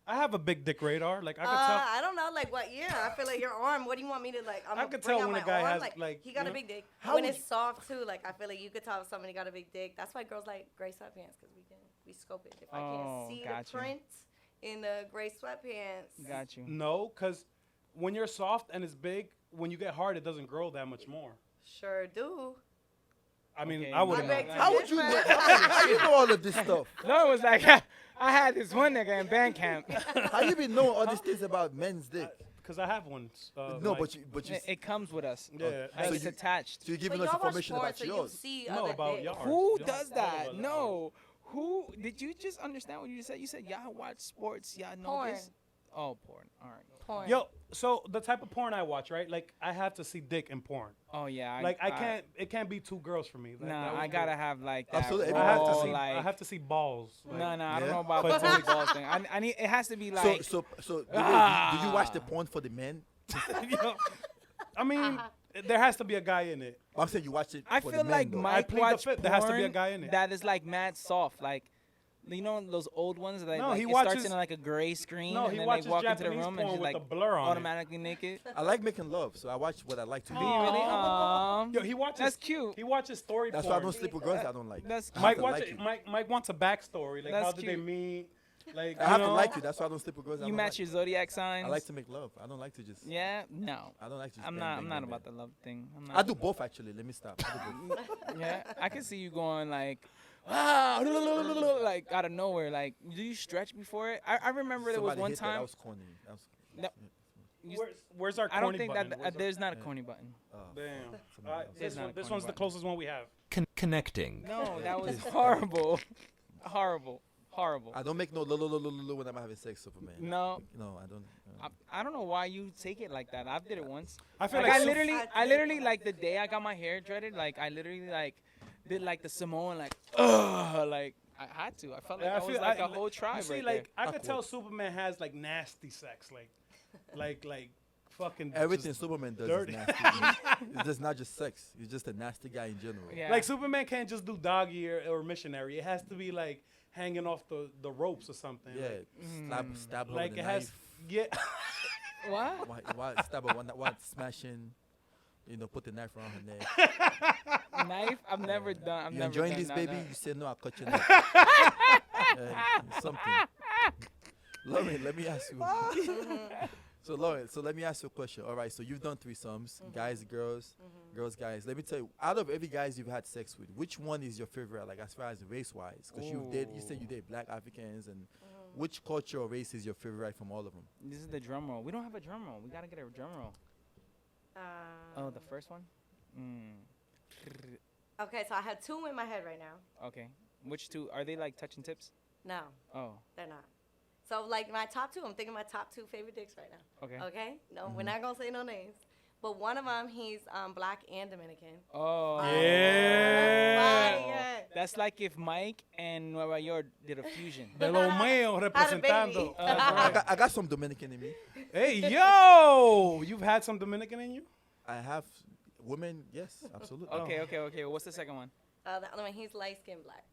I have a big dick radar. Like I could I don't know, like what? Yeah, I feel like your arm. What do you want me to like? I'm I gonna could bring tell out when a my guy arm. has, like, he got you a know? big dick. How When would it's soft too, like I feel like you could tell if somebody got a big dick. That's why girls like gray sweatpants because we scope it. If I Oh, can't see gotcha. the print in the gray sweatpants, Got you. no, because when you're soft and it's big, when you get hard, it doesn't grow that much more. sure do. I mean, Okay. I wouldn't My know. big How would you know? How you know all of this stuff? No, it was like I had this one nigga in band camp. How you been knowing all these things about men's dick? Because I have one. No, like- but you. It comes with us. Yeah. Like, So it's you- attached. So you're But giving us y'all watch information porn, about so you yours. see No, other about dicks. yours. Who Yeah, does all of that? us. No. Who did you just understand what you just said? You said y'all watch sports. Y'all know Porn. this. Oh, porn. All right. Porn. Yo, so the type of porn I watch, right? Like I have to see dick in porn. Oh yeah. Like I can't. It can't be two girls for me. Like, Nah, that would I be- gotta have like that. Absolutely, I have raw, to see. like, I have to see balls. Like, no, I don't Yeah. know about But- the totally balls thing. I need. It has to be like. So do you Ah. watch the porn for the men? Yo, I mean, there has to be a guy in it. I'm saying you watch it. I for feel the men, like though. Mike plead the watch fifth. There has to be a porn guy in it. that is like mad soft, like. You know those old ones that No, like, he it starts watches- in like a gray screen No, and he then watches they walk into the Japanese room and porn just with like the blur on it. automatically naked. I like making love, so I watch what I like to do. Do you really? Yo, he watches. That's cute. He watches story That's porn. why I don't sleep with girls I don't like. That's I have Mike to watch like it. you. Mike wants a backstory. Like That's how did they cute. meet? Like I have you to know? like you. That's why I don't sleep with girls I You don't match like. your zodiac signs. I like to make love. I don't like to just. Yeah, no. I don't like to. Just I'm bang, not. bang, I'm not bang, about bang. the love thing. I'm not. I do both actually. Let me stop. I do both. Yeah, I can see you going like, like out of nowhere. Like, do you stretch before it? I remember there was Somebody one hit that. time. That was corny. That was. No. You- Where's our? I don't corny think button? that Where's our- there's not a corny button. Oh, Damn. Somebody All right, else. There's not a this corny one's the button. closest one we have. Connecting. No, that was horrible, horrible, horrible. I don't make no lulu when I'm having sex, Superman. No, No, I don't. I don't know why you take it like that. I did it once. I feel Like, like I literally like the day I got my hair dreaded. Like I literally like did like the Samoan like like I had to. I felt like I was like a whole tribe You see, right like I could Awkward. tell Superman has like nasty sex, like fucking Everything just- Superman does dirty. is nasty. It's just not just sex. He's just a nasty guy in general. there. Yeah. Like Superman can't just do doggy or missionary. It has to be like hanging off the ropes or something. Yeah. Stab her Like with a it has. knife. Yeah. what? Why stab her? Why smashing? You know, put the knife around her neck. Knife? I've never done. I've You never enjoying done this, that, baby? no. You say no, I'll cut your neck. Something. Lauren, let me ask you. So Lauren, let me ask you a question. All right, so you've done threesomes, guys, girls, girls, guys. Let me tell you, out of every guys you've had sex with, which one is your favorite? Like as far as race-wise, because you said you did Black Africans, and which culture or race is your favorite from all of them? This is the drum roll. We don't have a drum roll. We gotta get a drum roll. Oh, the first one. Okay, so I have two in my head right now. Okay. Which two are they like touching tips? No, Oh, they're not. So like my top two, I'm thinking my top two favorite dicks right now. okay. Okay, no, we're not gonna say no names. But one of them, he's Black and Dominican. Oh. Fire. That's like if Mike and Nueva York did a fusion. De lo mío Had a baby. representando. I got some Dominican in me. Hey, yo! You've had some Dominican in you? I have women, yes, absolutely. Okay. What's the second one? The other one, he's light skinned black.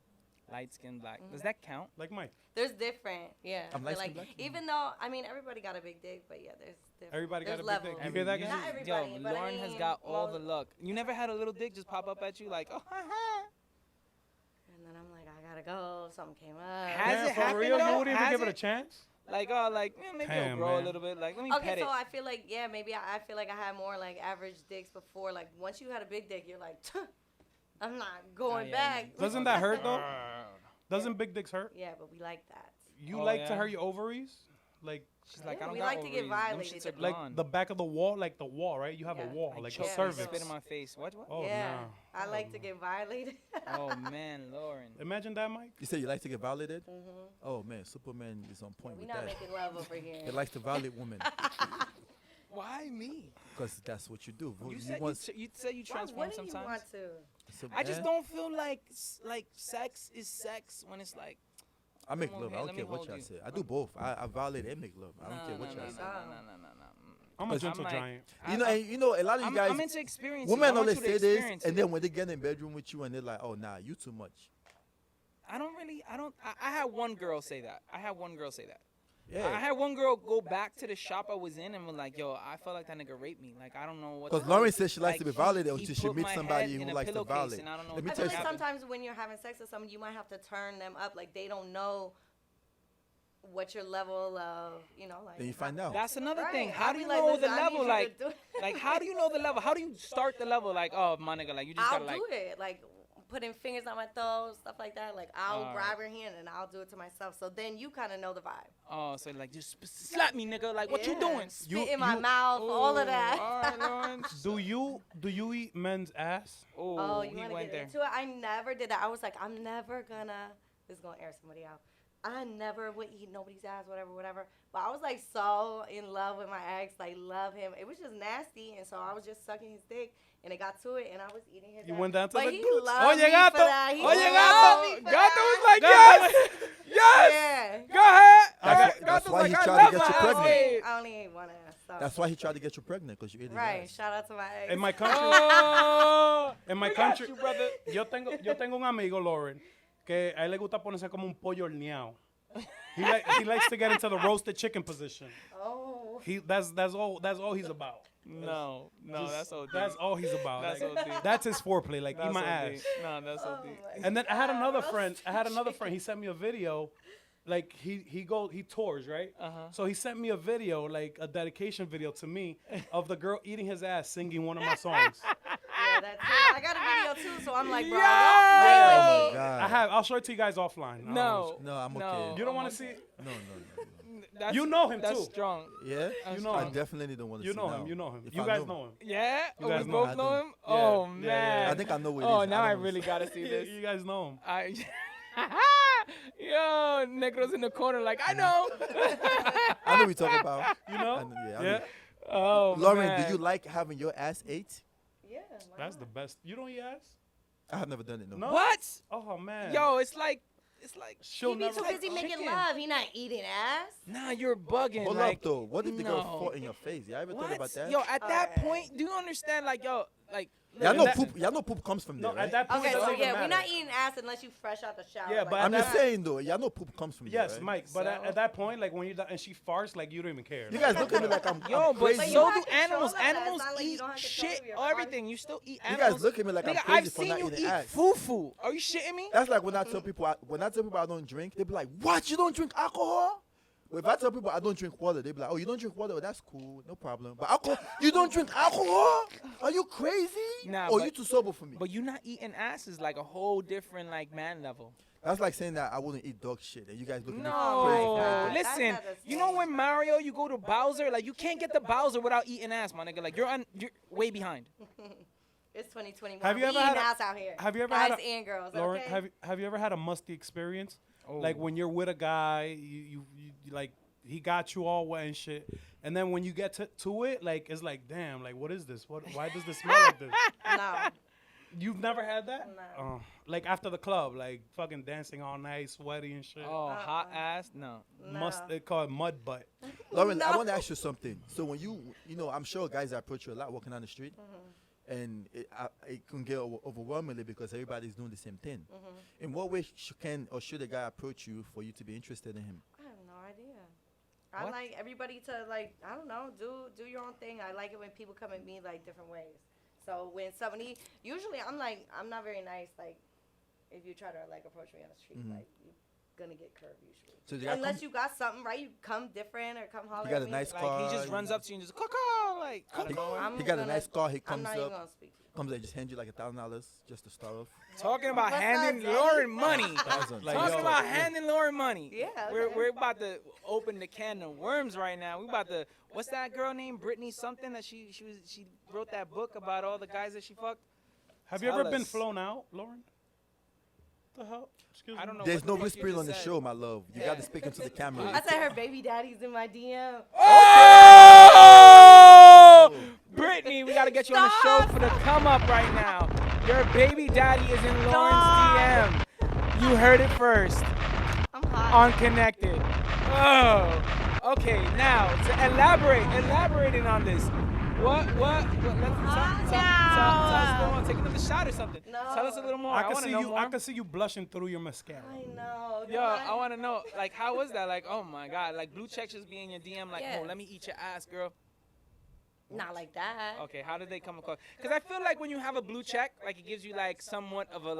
Light skin black. Does that count? Like Mike. There's different, yeah. I'm But, light-skinned like, black? even though, I mean, everybody got a big dick, but yeah, there's different. Everybody got there's a big dick. levels. You hear that, guys? Not everybody, Yo, but I Lauren has mean, got all the most- luck. You never had a little dick just pop up at you like, oh, And then I'm like, I gotta go. Something came up. Has Damn, it for happened, real? though? You wouldn't even Has give it a it? chance? Like, maybe Damn, it'll grow man. a little bit. Like, let me Okay, pet so it. I feel like maybe I feel like I had more like average dicks before. Like once you had a big dick, you're like, I'm not going back. Doesn't that hurt though? Doesn't big dicks hurt? Yeah, but we like that. You Oh, like to yeah? hurt your ovaries? Like She's like, Yeah, I don't we got like to get ovaries. Them violated. shits are like gone. the back of the wall, like the wall, right? You have Yeah. a wall, Like like choke a me, cervix. Spit in my face. What? Oh, yeah, nah. I like to get violated. Oh man, Lauren. Imagine that, Mike. You say you like to get violated? Oh man, Superman is on point We're with not that. making love over here. He likes to violate women Why me? because that's what you do. You You said want you said you Why transform wouldn't you sometimes. want to? I just eh? don't feel like sex is sex when it's like. I make Come love. over I here, don't let care me what hold y'all you. say. I do both. I violate and make love. I don't care what y'all say. I'm a I'm gentle like- giant. You know, and you know, a lot of you guys, I'm into experience. women always say this, and then when they get in bedroom with you, and they're like, "Oh, nah, you too much." I had one girl say that. I had Yeah, had one girl go back to the shop I was in and was like, "Yo, I felt like that nigga raped me. Like I don't know what." because to Lauren do." says she likes to be Like, violated he until she put meets my somebody head who in a likes to pillowcase violate. and I don't know Let me what I tell feel you like something. sometimes when you're having sex with someone, you might have to turn them up. Like they don't know what your level of, like. Then you find out. That's another Right. thing. How I'll do be you like, know the "Listen, I need level? you to Like, do it." like how do you know the level? How do you start the level? Like, oh my nigga, like you just I'll gotta like. do it. Like putting fingers on my toes, stuff like that. Like I'll Alright. grab her hand and I'll do it to myself. So then you kind of know the vibe. Oh, so like just slap me, nigga. Like what you Yeah. doing? Spit in my mouth, all of that. All right, Lawrence. Do you eat men's ass? Oh, he you want to went get there. into it? I never did that. I was like, I'm never gonna. This is gonna air somebody out. I never would eat nobody's ass, whatever. But I was like so in love with my ex, like love him. It was just nasty, and so I was just sucking his dick, and it got to it, and I was eating his. You ass. went down to but the he gooch. loved Oye, me gato. for that. He Oye, loved gato. me for Gato that. was like, Yes! yes. Yeah. Go ahead. That's why he I tried to love get you my pregnant. ass. I only ate one ass. So. That's why he tried to get you pregnant because you ate his Right. ass. Shout out to my ex. In my country, Oh, en my we got country, you, brother. yo tengo un amigo, Lauren, que a él le gusta ponerse como un pollo horneado. He likes to get into the roasted chicken position. Oh. That's all he's about. No, that's OD. That's all he's about. That's Like, OD. that's his foreplay. Like eat That's my OD. ass. No, that's Oh OD. my And then I had God, another roasted friend. He sent me a video. Like he tours, right? Uh-huh. So he sent me a video, like a dedication video to me of the girl eating his ass singing one of my songs. Yeah, that's it. I got a video too, so I'm like, bro, Yeah. don't play Oh with my me. God. I'll show it to you guys offline. I don't know. No. No, I'm No. okay. You don't want to see it? No. That's, You know him, that's too. strong. Yeah? You know I him. definitely don't want to You see know now. him. You know him. If You I guys know- know him. Yeah? You Oh, guys we know both him. know I him? Yeah. Oh, Yeah, man. yeah, yeah. I think I know what it Oh, is. now I don't really wanna got to see this. You guys know him. Yo, Negro's in the corner like, I know. I know what we talk about. You know? I know, yeah, I Yeah. know. Oh, Lauren, man. do you like having your ass ate? Yeah. why That's not? the best. You don't eat ass? I have never done it. No. No? What? Oh man. Yo, it's like, she'll He be never. too busy making chicken. love. He not eating ass. nah, you're bugging. Hold like, up though. What if the girl no. fought in your face? You ever thought about What? that? Yo, at that Alright. point, do you understand? Like, yo, like, y'all in know that- poop. Y'all know poop comes from No, there, right? at that point, Okay, it so doesn't yeah, even we're matter. not eating ass unless you fresh out the shower. Yeah, like but I'm just that. saying though. Y'all know poop comes from there, Yes, right? Mike. But So- at that point, like when you're done and she farts, like you don't even care. You guys look at me like I'm, yo, I'm but crazy. But you so have do control animals. of that. It's Animals not like you eat don't have control shit of your or everything. You still eat You animals. guys look at me like I'm Nigga, crazy I've for seen not you eating eat ass. fufu. Are you shitting me? That's like when I tell people when I tell people I don't drink, they be like, "What? You don't drink alcohol?" Well, if I tell people I don't drink water, they be like, "Oh, you don't drink water? Well, that's cool, no problem." But alcohol, you don't drink alcohol? Are you crazy? Nah, or but- you too sober for me? But you not eating ass is like a whole different like man level. That's like saying that I wouldn't eat dog shit, and you guys look at me crazy. No, God. That's listen. not the You know same. when Mario, you go to Bowser, like you can't get the Bowser without eating ass, my nigga. Like you're way behind. It's 2021. Have you we ever eating had a- ass out here? have you ever Guys had a- and girls? Lauren, okay? have you ever had a musty experience? Oh. Like when you're with a guy, you like he got you all wet and shit, and then when you get to it, like it's like damn, like what is this? Why does this smell like this? No. You've never had that? No. Like after the club, like fucking dancing all night, sweaty and shit. Oh, hot ass? No. No. They call it mud butt. Lauren, I No. want to ask you something. So when you know, I'm sure guys approach you a lot walking down the street, and it can get overwhelmingly because everybody's doing the same thing. In what way can or should a guy approach you for you to be interested in him? I have no idea. I What? like everybody to like, I don't know, do your own thing. I like it when people come at me like different ways. So when somebody, usually I'm like, I'm not very nice. Like if you try to like approach me on the street, like you're gonna get curved usually. So you got Unless you got something, right? You come different or come holler got at a me. nice Like car. he just runs up to you and just caw like out of nowhere. I'm He got a gonna- nice car. He I'm comes not even up, gonna speak to you. comes and just hands you like $1,000 just to start off. Talking about What's handing up, Daddy? Lauren money. Thousand. Like, Talking yo, about handing Lauren money. Yeah, We're, okay. we're about to open the can of worms right now. We about to. What's that girl named Brittany something that she wrote that book about all the guys that she fucked. Have you Tell ever been us. flown out, Lauren? The hell? Excuse I me. don't know. There's what no the fuck you whispering just on the said. show, my love. You got to speak into the camera. I said her baby daddy's in my DM. Oh! Brittany, we gotta get you on the show Stop. for the come up right now. Your baby daddy is in Lauren's DM. You heard it first I'm hot. on Connected. Oh, okay. Now to elaborating on this. What? Let's tell us a little more. Take another shot or something. No. Tell us a little more. I I can want to see know you. more. I can see you blushing through your mascara. I know. Yo, I want to know, like, how was that? Like, oh my God, like blue checks just be in your DM, like, Yeah. oh, let me eat your ass, girl. Not like that. Okay, how did they come across? Because I feel like when you have a blue check, like it gives you like somewhat of a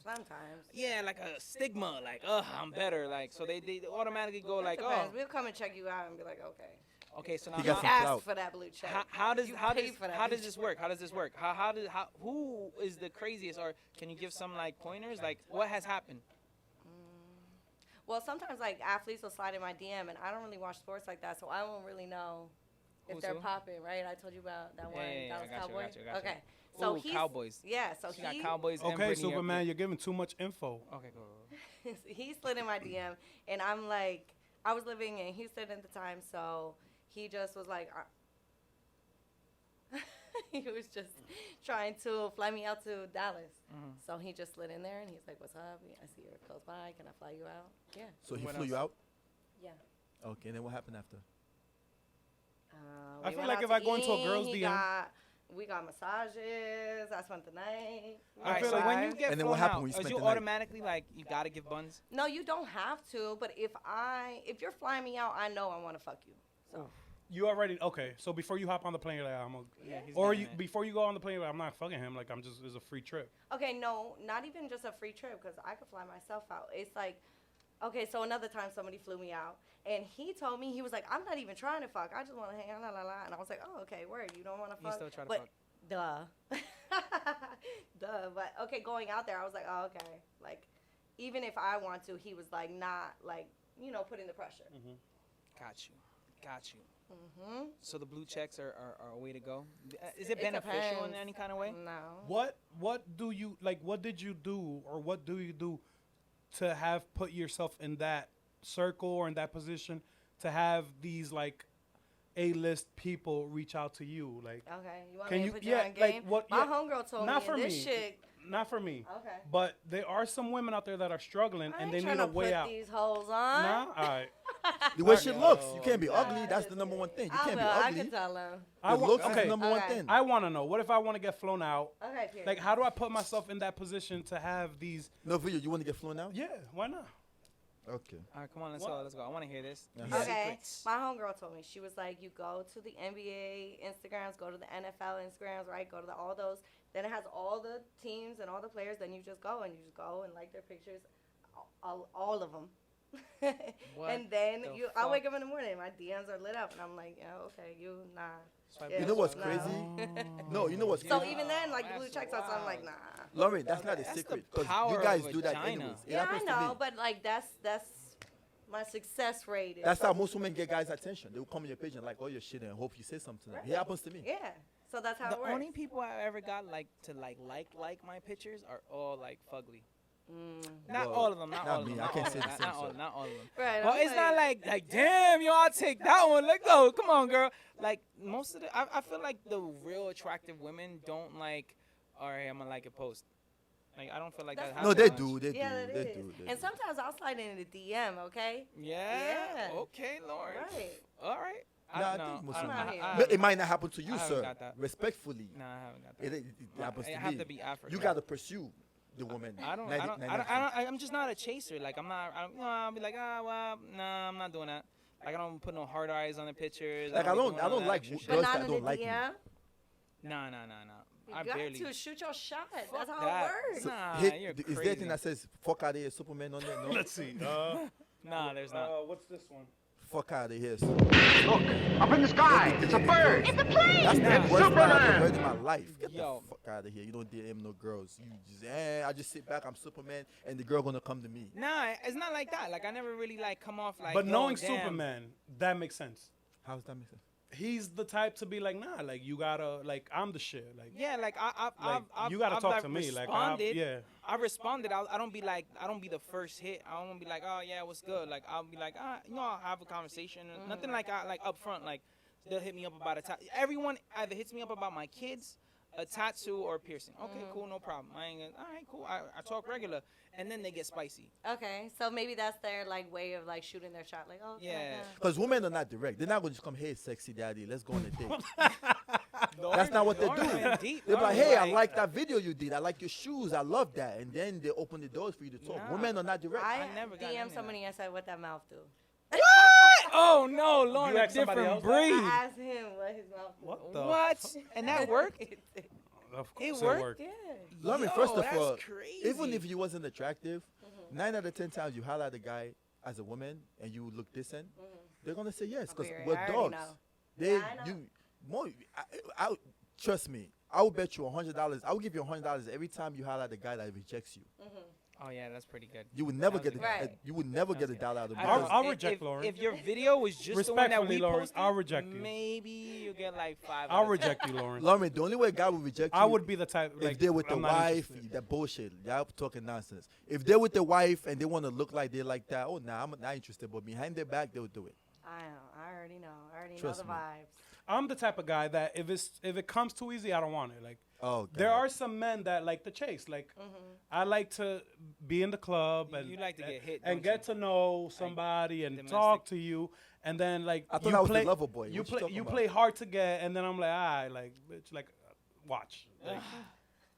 Sometimes. yeah, like a stigma, like I'm better, like so they automatically go like Depends. We'll come and check you out and be like, okay. okay, so now He got some how, clout. Ask for that blue check. how does You how pay does for that how blue does this work? How does this work? How who is the craziest, or can you give some like pointers? Like what has happened? Well, sometimes like athletes will slide in my DM, and I don't really watch sports like that, so I won't really know if Who's they're who? popping. Right? I told you about that one Yeah, Dallas I got you, Cowboy. I got you. Okay. So Ooh, he's Cowboys. Yeah. So She got he Cowboys and Okay, Brittany. Superman, you're giving too much info. Okay, go. he slid in my DM, and I'm like, I was living in Houston at the time, so he just was like, he was just trying to fly me out to Dallas. So he just slid in there, and he's like, "What's up? I see you're close by. Can I fly you out?" Yeah. So he What flew you else? out? Yeah. Okay, and then what happened after? I We feel went like out if to I go into a eat, girl's he DM we got massages. I spent the night. All right, feel so like- when you get And then flown what happened out, when you is spent you the night? automatically like you gotta give buns? No, you don't have to. But if you're flying me out, I know I want to fuck you. So You already okay. So before you hop on the plane, you're like, I'm a, Yeah, he's or getting you it. before you go on the plane, you're like, I'm not fucking him. Like I'm just it's a free trip. okay, no, not even just a free trip because I could fly myself out. It's like, okay, so another time somebody flew me out. And he told me, he was like, I'm not even trying to fuck. I just want to hang out, la, la, la. And I was like, oh, okay, word. You don't want to You fuck? still try to but, fuck. Duh. Duh. But, okay, going out there, I was like, oh, okay. Like, even if I want to, he was like, not, like, putting the pressure. Got you. Mm-hmm. So the blue checks are a way to go. Is it It beneficial in depends. any kind of way? No. What do you like? What did you do, or what do you do to have put yourself in that circle or in that position to have these like A-list people reach out to you? Like, Okay, you want Can me you- to put you yeah, on like, game? what- My yeah, homegirl told not me, for and this me. shit. not for me, Okay. but there are some women out there that are struggling I and ain't they need trying a to way put out. these hoes on. Nah, all right. The way she Yo. looks. You can't be ugly. That's the number one thing. You I can't be will. I ugly. can tell them. I The wa- looks is okay. the number one Okay. thing. I want to know. What if I want to get flown out? Okay, period. Like, how do I put myself in that position to have these? No, video. You want to get flown out? Yeah, why not? Okay. All right, come on, let's What? go. Let's go. I want to hear this. Uh-huh. Okay, Secrets. my homegirl told me, she was like, you go to the NBA Instagrams, go to the NFL Instagrams, right? Go to all those. Then it has all the teams and all the players. Then you just go and like their pictures, all of them. What and then the I fuck? wake up in the morning, my DMs are lit up, and I'm like, yeah, okay, you nah. Swipe Yeah, You know what's no. crazy? No, you know what's So crazy? even then, like the blue That's checks outside, I'm like, wild. nah. Lauren, that's not a That's the secret because power you of guys do that vagina. anyways. It Yeah, I happens to know, me. but like that's my success rate. Is That's how most women get guys' attention. They will come on your page and like all your shit and hope you say something to them. It happens to me. Yeah, so that's how The it works. only people I ever got like to like my pictures are all like fugly. Not Well, all of them. Not not all of me. them. I Not can't all say of the them. same, Not all. so. Not all of them. Right. Well, I'm it's not like damn, yo, I'll take that one. Let go. Come on, girl. Like most of the, I feel like the real attractive women don't like. All right, I'm gonna like a post. Like I don't feel like that. That's No, happens they much. do. They Yeah, do. that They is. do. They And do. sometimes I'll slide in the DM, okay? Yeah. Yeah. Okay, Lauren. Right. All right. I Nah, don't I know. think most I don't- women- I'm out here. I But haven't- it might not happen to you, I haven't sir. got that. Respectfully, Nah, I haven't got that. it happens I to have me. to be African. You gotta pursue the woman. I'm just not a chaser. Like I'll be like, well, nah, I'm not doing that. Like I don't put no hard eyes on the pictures. Like, be I don't doing all that like extra w- shit. But Girls not that in don't the like me. DM. Nah. You I got barely. to shoot your shot. Fuck That's how that. it works. Nah, you're Is there crazy. anything that says "fuck out of here, Superman" on there? No. Let's see. Nah, there's not. What's this one? Fuck out of here. Look, up in the sky. It's a bird. That's the worst lie I've ever heard in my life. Get Yo. the fuck out of here. You don't DM no girls. You just, I just sit back. I'm Superman, and the girl gonna come to me. Nah, it's not like that. Like I never really like come off like. But yo, knowing damn. Superman, that makes sense. How does that make sense? He's the type to be like, nah, like you gotta, like I'm the shit. Like, Yeah, like like, I've you gotta I've, talk like, to me. Like, responded. yeah. I responded. I don't be like, I don't be the first hit. I don't be like, oh yeah, what's good? Like I'll be like, I'll have a conversation. Nothing like up front. Like they'll hit me up about a tattoo. Everyone either hits me up about my kids, a tattoo, or a piercing. Okay, cool, no problem. I ain't gonna, all right, cool. I talk regular, and then they get spicy. Okay, so maybe that's their like way of like shooting their shot. Like, oh, Yeah. Because women are not direct. They're not gonna just come, hey, sexy daddy, let's go on a date. That's not what they Lauren do. went deep. They're like, Lauren hey, I was like that video you did. I like your shoes. I love that. And then they open the doors for you to talk. Nah. Women are not direct. I never got into DM that. somebody and said, "What that mouth do?" Oh no, Lauren, You a asked somebody different else that? breed. I asked him what his mouth do. What the? What? And that worked? Of course It worked? Yeah. Lauren, Yo, first of that's all, crazy. even if you wasn't attractive, 9 out of 10 times you highlight a guy as a woman and you look decent, they're gonna say yes because Period. we're I already dogs. know. They, Yeah, I know. you, more. I, trust me. I will bet you $100. I will give you $100 every time you highlight a guy that rejects you. Oh yeah, that's pretty good. You would never That get was a, good. Right. you would never get a dollar out of me. I don't know. I'll If- reject if, Lauren. If your video was just the one that Respectfully, we Lauren, posted, I'll reject you. Maybe you get like 5. I'll reject you, Lauren. Lauren, the only way a guy would reject you, I would be the type. if Like, they're with the I'm not wife, interested. that bullshit. Y'all talking nonsense. If they're with the wife and they want to look like they like that, oh nah, I'm not interested. But behind their back, they'll do it. I know. I already know. I already Trust know the me. vibes. I'm the type of guy that if it comes too easy, I don't want it. Like, Oh, there God. are some men that like the chase. Like, I like to be in the club and You like to get hit, and don't get to know somebody and domestic. talk to you, and then like I thought you I was the play lover boy. You What you play talking you about? play hard to get, and then I'm like, like bitch, like watch, like,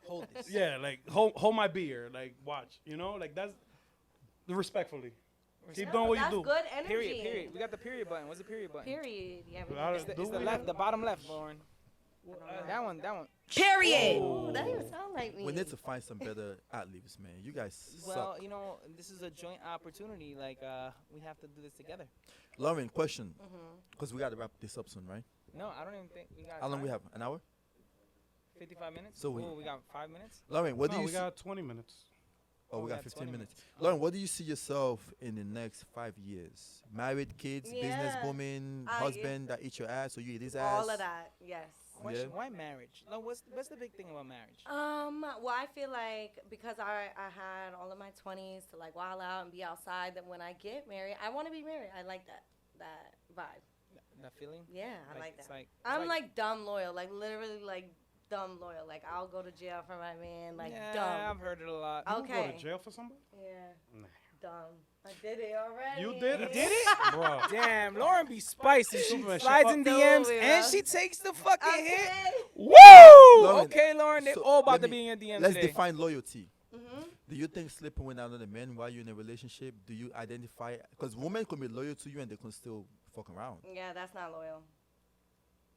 Hold this. yeah, like hold my beer, like watch, you know, like that's respectfully. Keep doing what you That's do. good energy. Period. We got the period button. What's the period button? Period. Yeah. But I It's don't- the, it's do the we? left, the bottom left, Lauren. That one. Period. Ooh, that didn't even sound like me. We need to find some better athletes, man. You guys Well, suck. you know, this is a joint opportunity. Like, we have to do this together. Lauren, question. Because we got to wrap this up soon, right? No, I don't even think we got. How long time. we have? An hour? 55 minutes. So we- we got 5 minutes. Lauren, what do No, you we see? got 20 minutes. Oh, we we got got 15 20 minutes. minutes. Lauren, what do you see yourself in the next 5 years? Married, kids, business Yeah. booming, Yeah. husband that eat your ass or you eat his ass? All of that. Yes. Question: Yeah. Why marriage? Like, what's the big thing about marriage? Well, I feel like because I had all of my 20s to like wild out and be outside, that when I get married, I want to be married. I like that vibe. That feeling? Yeah, I like it's that. it's I'm like dumb loyal, like literally like dumb loyal. Like I'll go to jail for my man, like yeah, dumb. I've heard it a lot. You would go Okay. to jail for somebody? Yeah, Nah. dumb. I did it already. You did it? did it? Bro. Damn, Lauren be spicy. She Superman, she slides in fucked DMs up. and she takes the fucking hit. Okay. Woo! Lauren, Okay, Lauren, they so all about let to me- be in your DMs Let's today. define loyalty. Mhm. Do you think sleeping with another man while you're in a relationship, do you identify? Because women can be loyal to you and they can still fuck around. Yeah, that's not loyal.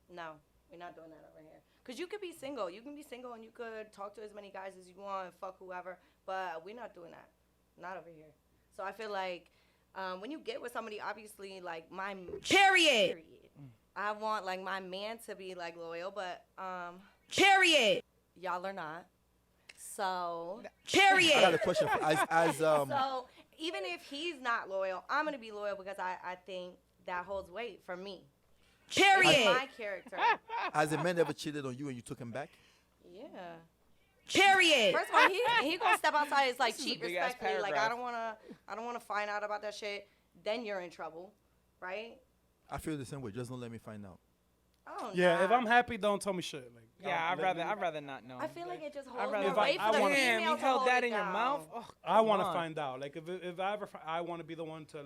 No, we're not doing that over here. Cause you could be single. You can be single and you could talk to as many guys as you want and fuck whoever. But we're not doing that. Not over here. So I feel like when you get with somebody, obviously, like my period. I want like my man to be like loyal, but period. Y'all are not. So I got a question for so even if he's not loyal, I'm gonna be loyal because I think that holds weight for me. Period. My character. has a man ever cheated on you and you took him back? Yeah. Period. First of all, he gonna step outside. It's like This is a cheat big-ass respectfully. Like paragraph. I don't wanna find out about that shit. Then you're in trouble, right? I feel the same way. Just don't let me find out. Oh Yeah, if nah. I'm happy, don't tell me shit. Like, Yeah, let me- I'd rather not know. I feel like it just I'd holds rather more weight I for the wanna- Damn, female you to held hold that it in your down. mouth. Oh, I want to come on. find out. Like, if I ever, I want to be the one to.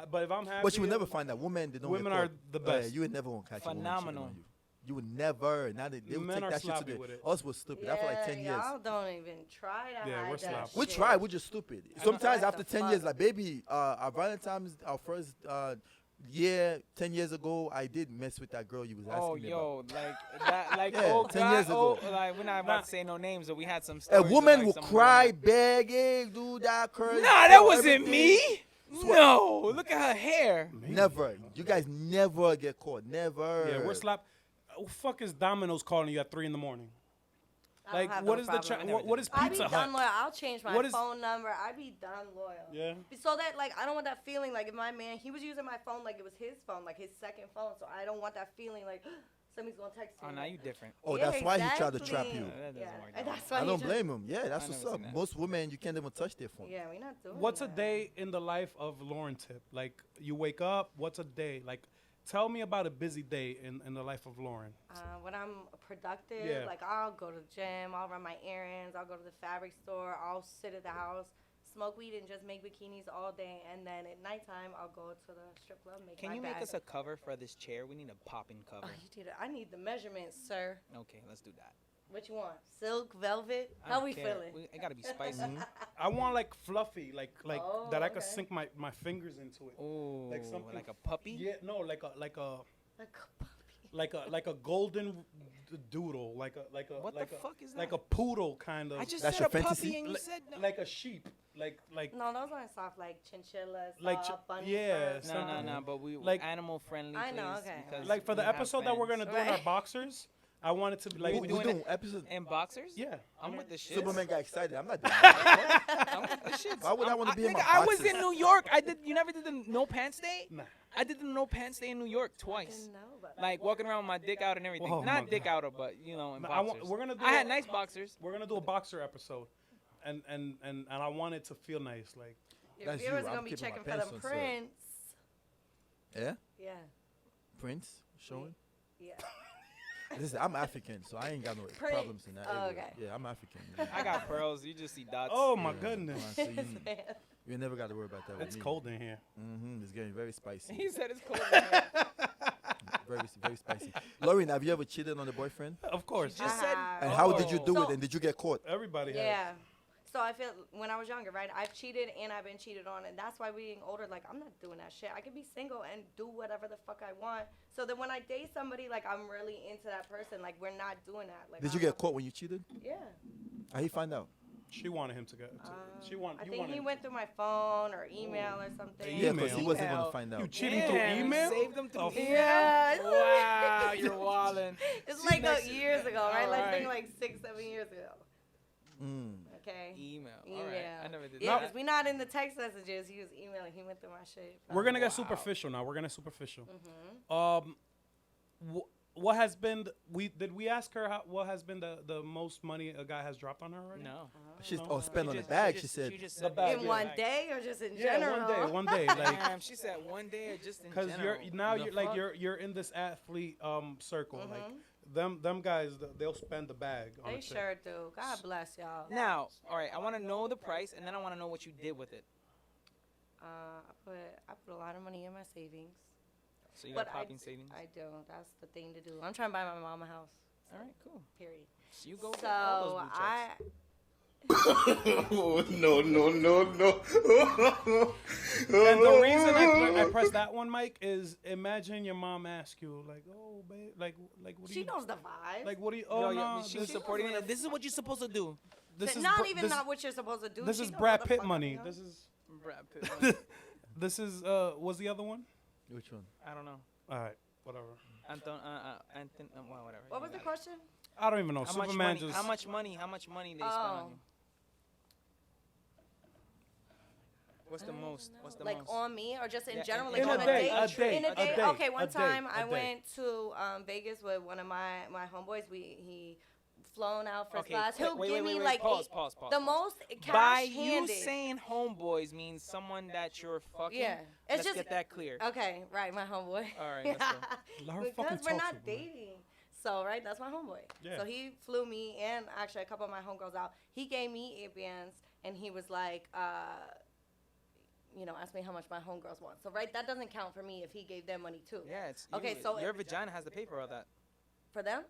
But if I'm happy, But you will never find out. Women, they don't Women get are caught. the Yeah, best. you would never gonna catch a woman cheating Phenomenal. on you. You would never. Now they would Men take are that shit to sloppy the. with it. Us was stupid. That for like 10 years. Y'all don't even try to Yeah, hide we're that sloppy. We shit. try. We're just stupid. I know, Sometimes what after the 10 years, fuck? like baby, our Valentine's, our first Yeah, 10 years ago, I did mess with that girl you was asking Oh, me about. yo, like that, like Yeah, old 10 guy. years ago. Oh, like we're not about to say no names, but we had some. A stories of, woman like, will someone cry, going beg, hey, do that, curse. Nah, that do wasn't everything. me. No, look at her hair. Never. You guys never get caught. Never. Yeah, we're slap. Fuck is Domino's calling you at 3 in the morning? I don't Like, have what no is the problem. what is I be Pizza done Hut? loyal. I'll change my What is- phone number. I be done loyal. Yeah. So that like I don't want that feeling like if my man he was using my phone like it was his phone like his second phone. So I don't want that feeling like somebody's gonna text me. Oh, now you different. Oh, Yeah, that's why he tried to exactly. trap you. That doesn't Yeah, work and that that's why I he don't tried- blame him. Yeah, that's I what's never up. seen that. Most women, you can't even touch their phone. Yeah, we not doing. What's a that. day in the life of Lauren Tip? Like, you wake up. What's a day? Like, tell me about a busy day in the life of Lauren. When I'm productive, Yeah. like I'll go to the gym, I'll run my errands, I'll go to the fabric store, I'll sit at the house, smoke weed, and just make bikinis all day. And then at nighttime, I'll go to the strip club, make Can my you make bag. us a cover for this chair? We need a popping cover. Oh, you did it. I need the measurements, sir. Okay, let's do that. What you want? Silk, velvet? I How don't we care. feeling? It gotta be spicy. I want like fluffy, like Oh, that I could okay. sink my fingers into it. Oh, Like something- like a puppy. Yeah, no, like a Like a puppy. like a golden doodle, like a What like the a, fuck is like that? a poodle kind of. I just That's said your a puppy fantasy? and you Li- said no. like a sheep, like No, those aren't soft like chinchilla, Like soft, bunny yeah, fur. No, something. no, but we Like- animal friendly. I know, please, okay. because like for the we have episode that we're friends. gonna do in our Right. boxers. I want it to be like We We're doing doing episode. And boxers. yeah. I'm with the shit. Superman got excited. I'm not doing that. I'm with the shits. Why would I wanna be in my I was boxers? in New York. I did. You never did the no pants day? Nah. I did the no pants day in New York twice. Didn't know about that. Like walking around with my dick out and everything. Oh my Not dick God. out, but you know, in No, I boxers. we're gonna do. I had a- nice boxers. We're gonna do a boxer episode, and I want it to feel nice, like. Your That's you. viewers are I'm gonna be keeping my checking for pants them on, sir. prints. Yeah? Yeah, Prince showing? yeah. Listen, I'm African, so I ain't got no Prince. problems in that Oh, area. okay. Yeah, I'm African. I got pearls. You just see dots. Oh my Yeah, goodness, so you never got to worry about that with it's me. cold in here. It's getting very spicy. He said it's cold. in here. very spicy. Lauren, have you ever cheated on a boyfriend? Of course, Just said. And how did you do So- it? And did you get caught? everybody has. Yeah. So I feel when I was younger, right? I've cheated and I've been cheated on, and that's why being older, like I'm not doing that shit. I can be single and do whatever the fuck I want. So that when I date somebody, like I'm really into that person. Like we're not doing that. Like Did you I'm get not- caught when you cheated? Yeah. How you find out? She wanted him to get. She want. I You think wanted. he went through my phone or email or something. Yeah, because he Email. wasn't going Email. to find out. You cheating Yeah, through email? Saved them through Oh, email. Yeah. Wow, you're wildin'. It's She's like next- years ago, right? All Like I think right. like 6-7 years ago. Okay. Email. Email. All right. I never did Yeah, that. because we not in the text messages. He was emailing. He went through my shit. We're gonna get Wow. superficial now. We're gonna superficial. Mm-hmm. What has been? Did we ask her what has been the most money a guy has dropped on her already? No. She's No. spent She on the just- bag. she She just- said. she just The said bag, In yeah. one day or just in Yeah, general? one day, like. Damn, she said one day or just in Because general. you're now The you're like fuck? you're in this athlete circle like Mm-hmm. them guys they'll spend the bag on They a chick. sure do. God bless y'all. Now, all right. I want to know the price, and then I want to know what you did with it. I put a lot of money in my savings. So you got But popping savings. I do. That's the thing to do. I'm trying to buy my mom a house. All right, cool. Period. So you go get So all those blue checks. And the reason I press that one, Mike, is imagine your mom ask you like, oh babe, like what do She you knows the vibe. like what do you Yo, oh yo, no she was this, supporting it. This is what you're supposed to do. this is not Br- even this, not what you're supposed to do. this She is knows Brad what the Pitt fuck money. I'm This doing. is Brad Pitt. this is was the other one? Which one? I don't know. All right, whatever. Anton, well, whatever. What You was the got it. question? I don't even know. How much Superman money? just How much money? How much money they spend on Oh. you? What's the most? What's the Like most? on me or just in Yeah, general? in Like a on a day, date? a day, In a a day? day, Okay, a one day, time a I day. went to Vegas with one of my homeboys. He flown out first Okay, class. He'll wait, give wait, me wait, like pause, eight- pause, pause, the pause. most cash By handed. you saying homeboys means someone that you're fucking. Yeah. It's Let's just- get that clear. Okay, right, my homeboy. All right, let's go. Let her fucking Because we're talk not to you, bro. dating. So, right, that's my homeboy. Yeah. So he flew me and actually a couple of my homegirls out. He gave me 8 bands and he was like, asked me how much my homegirls want. So, right, that doesn't count for me if he gave them money too. Yeah, it's Okay, you, so your it- vagina has to pay for all that. For them?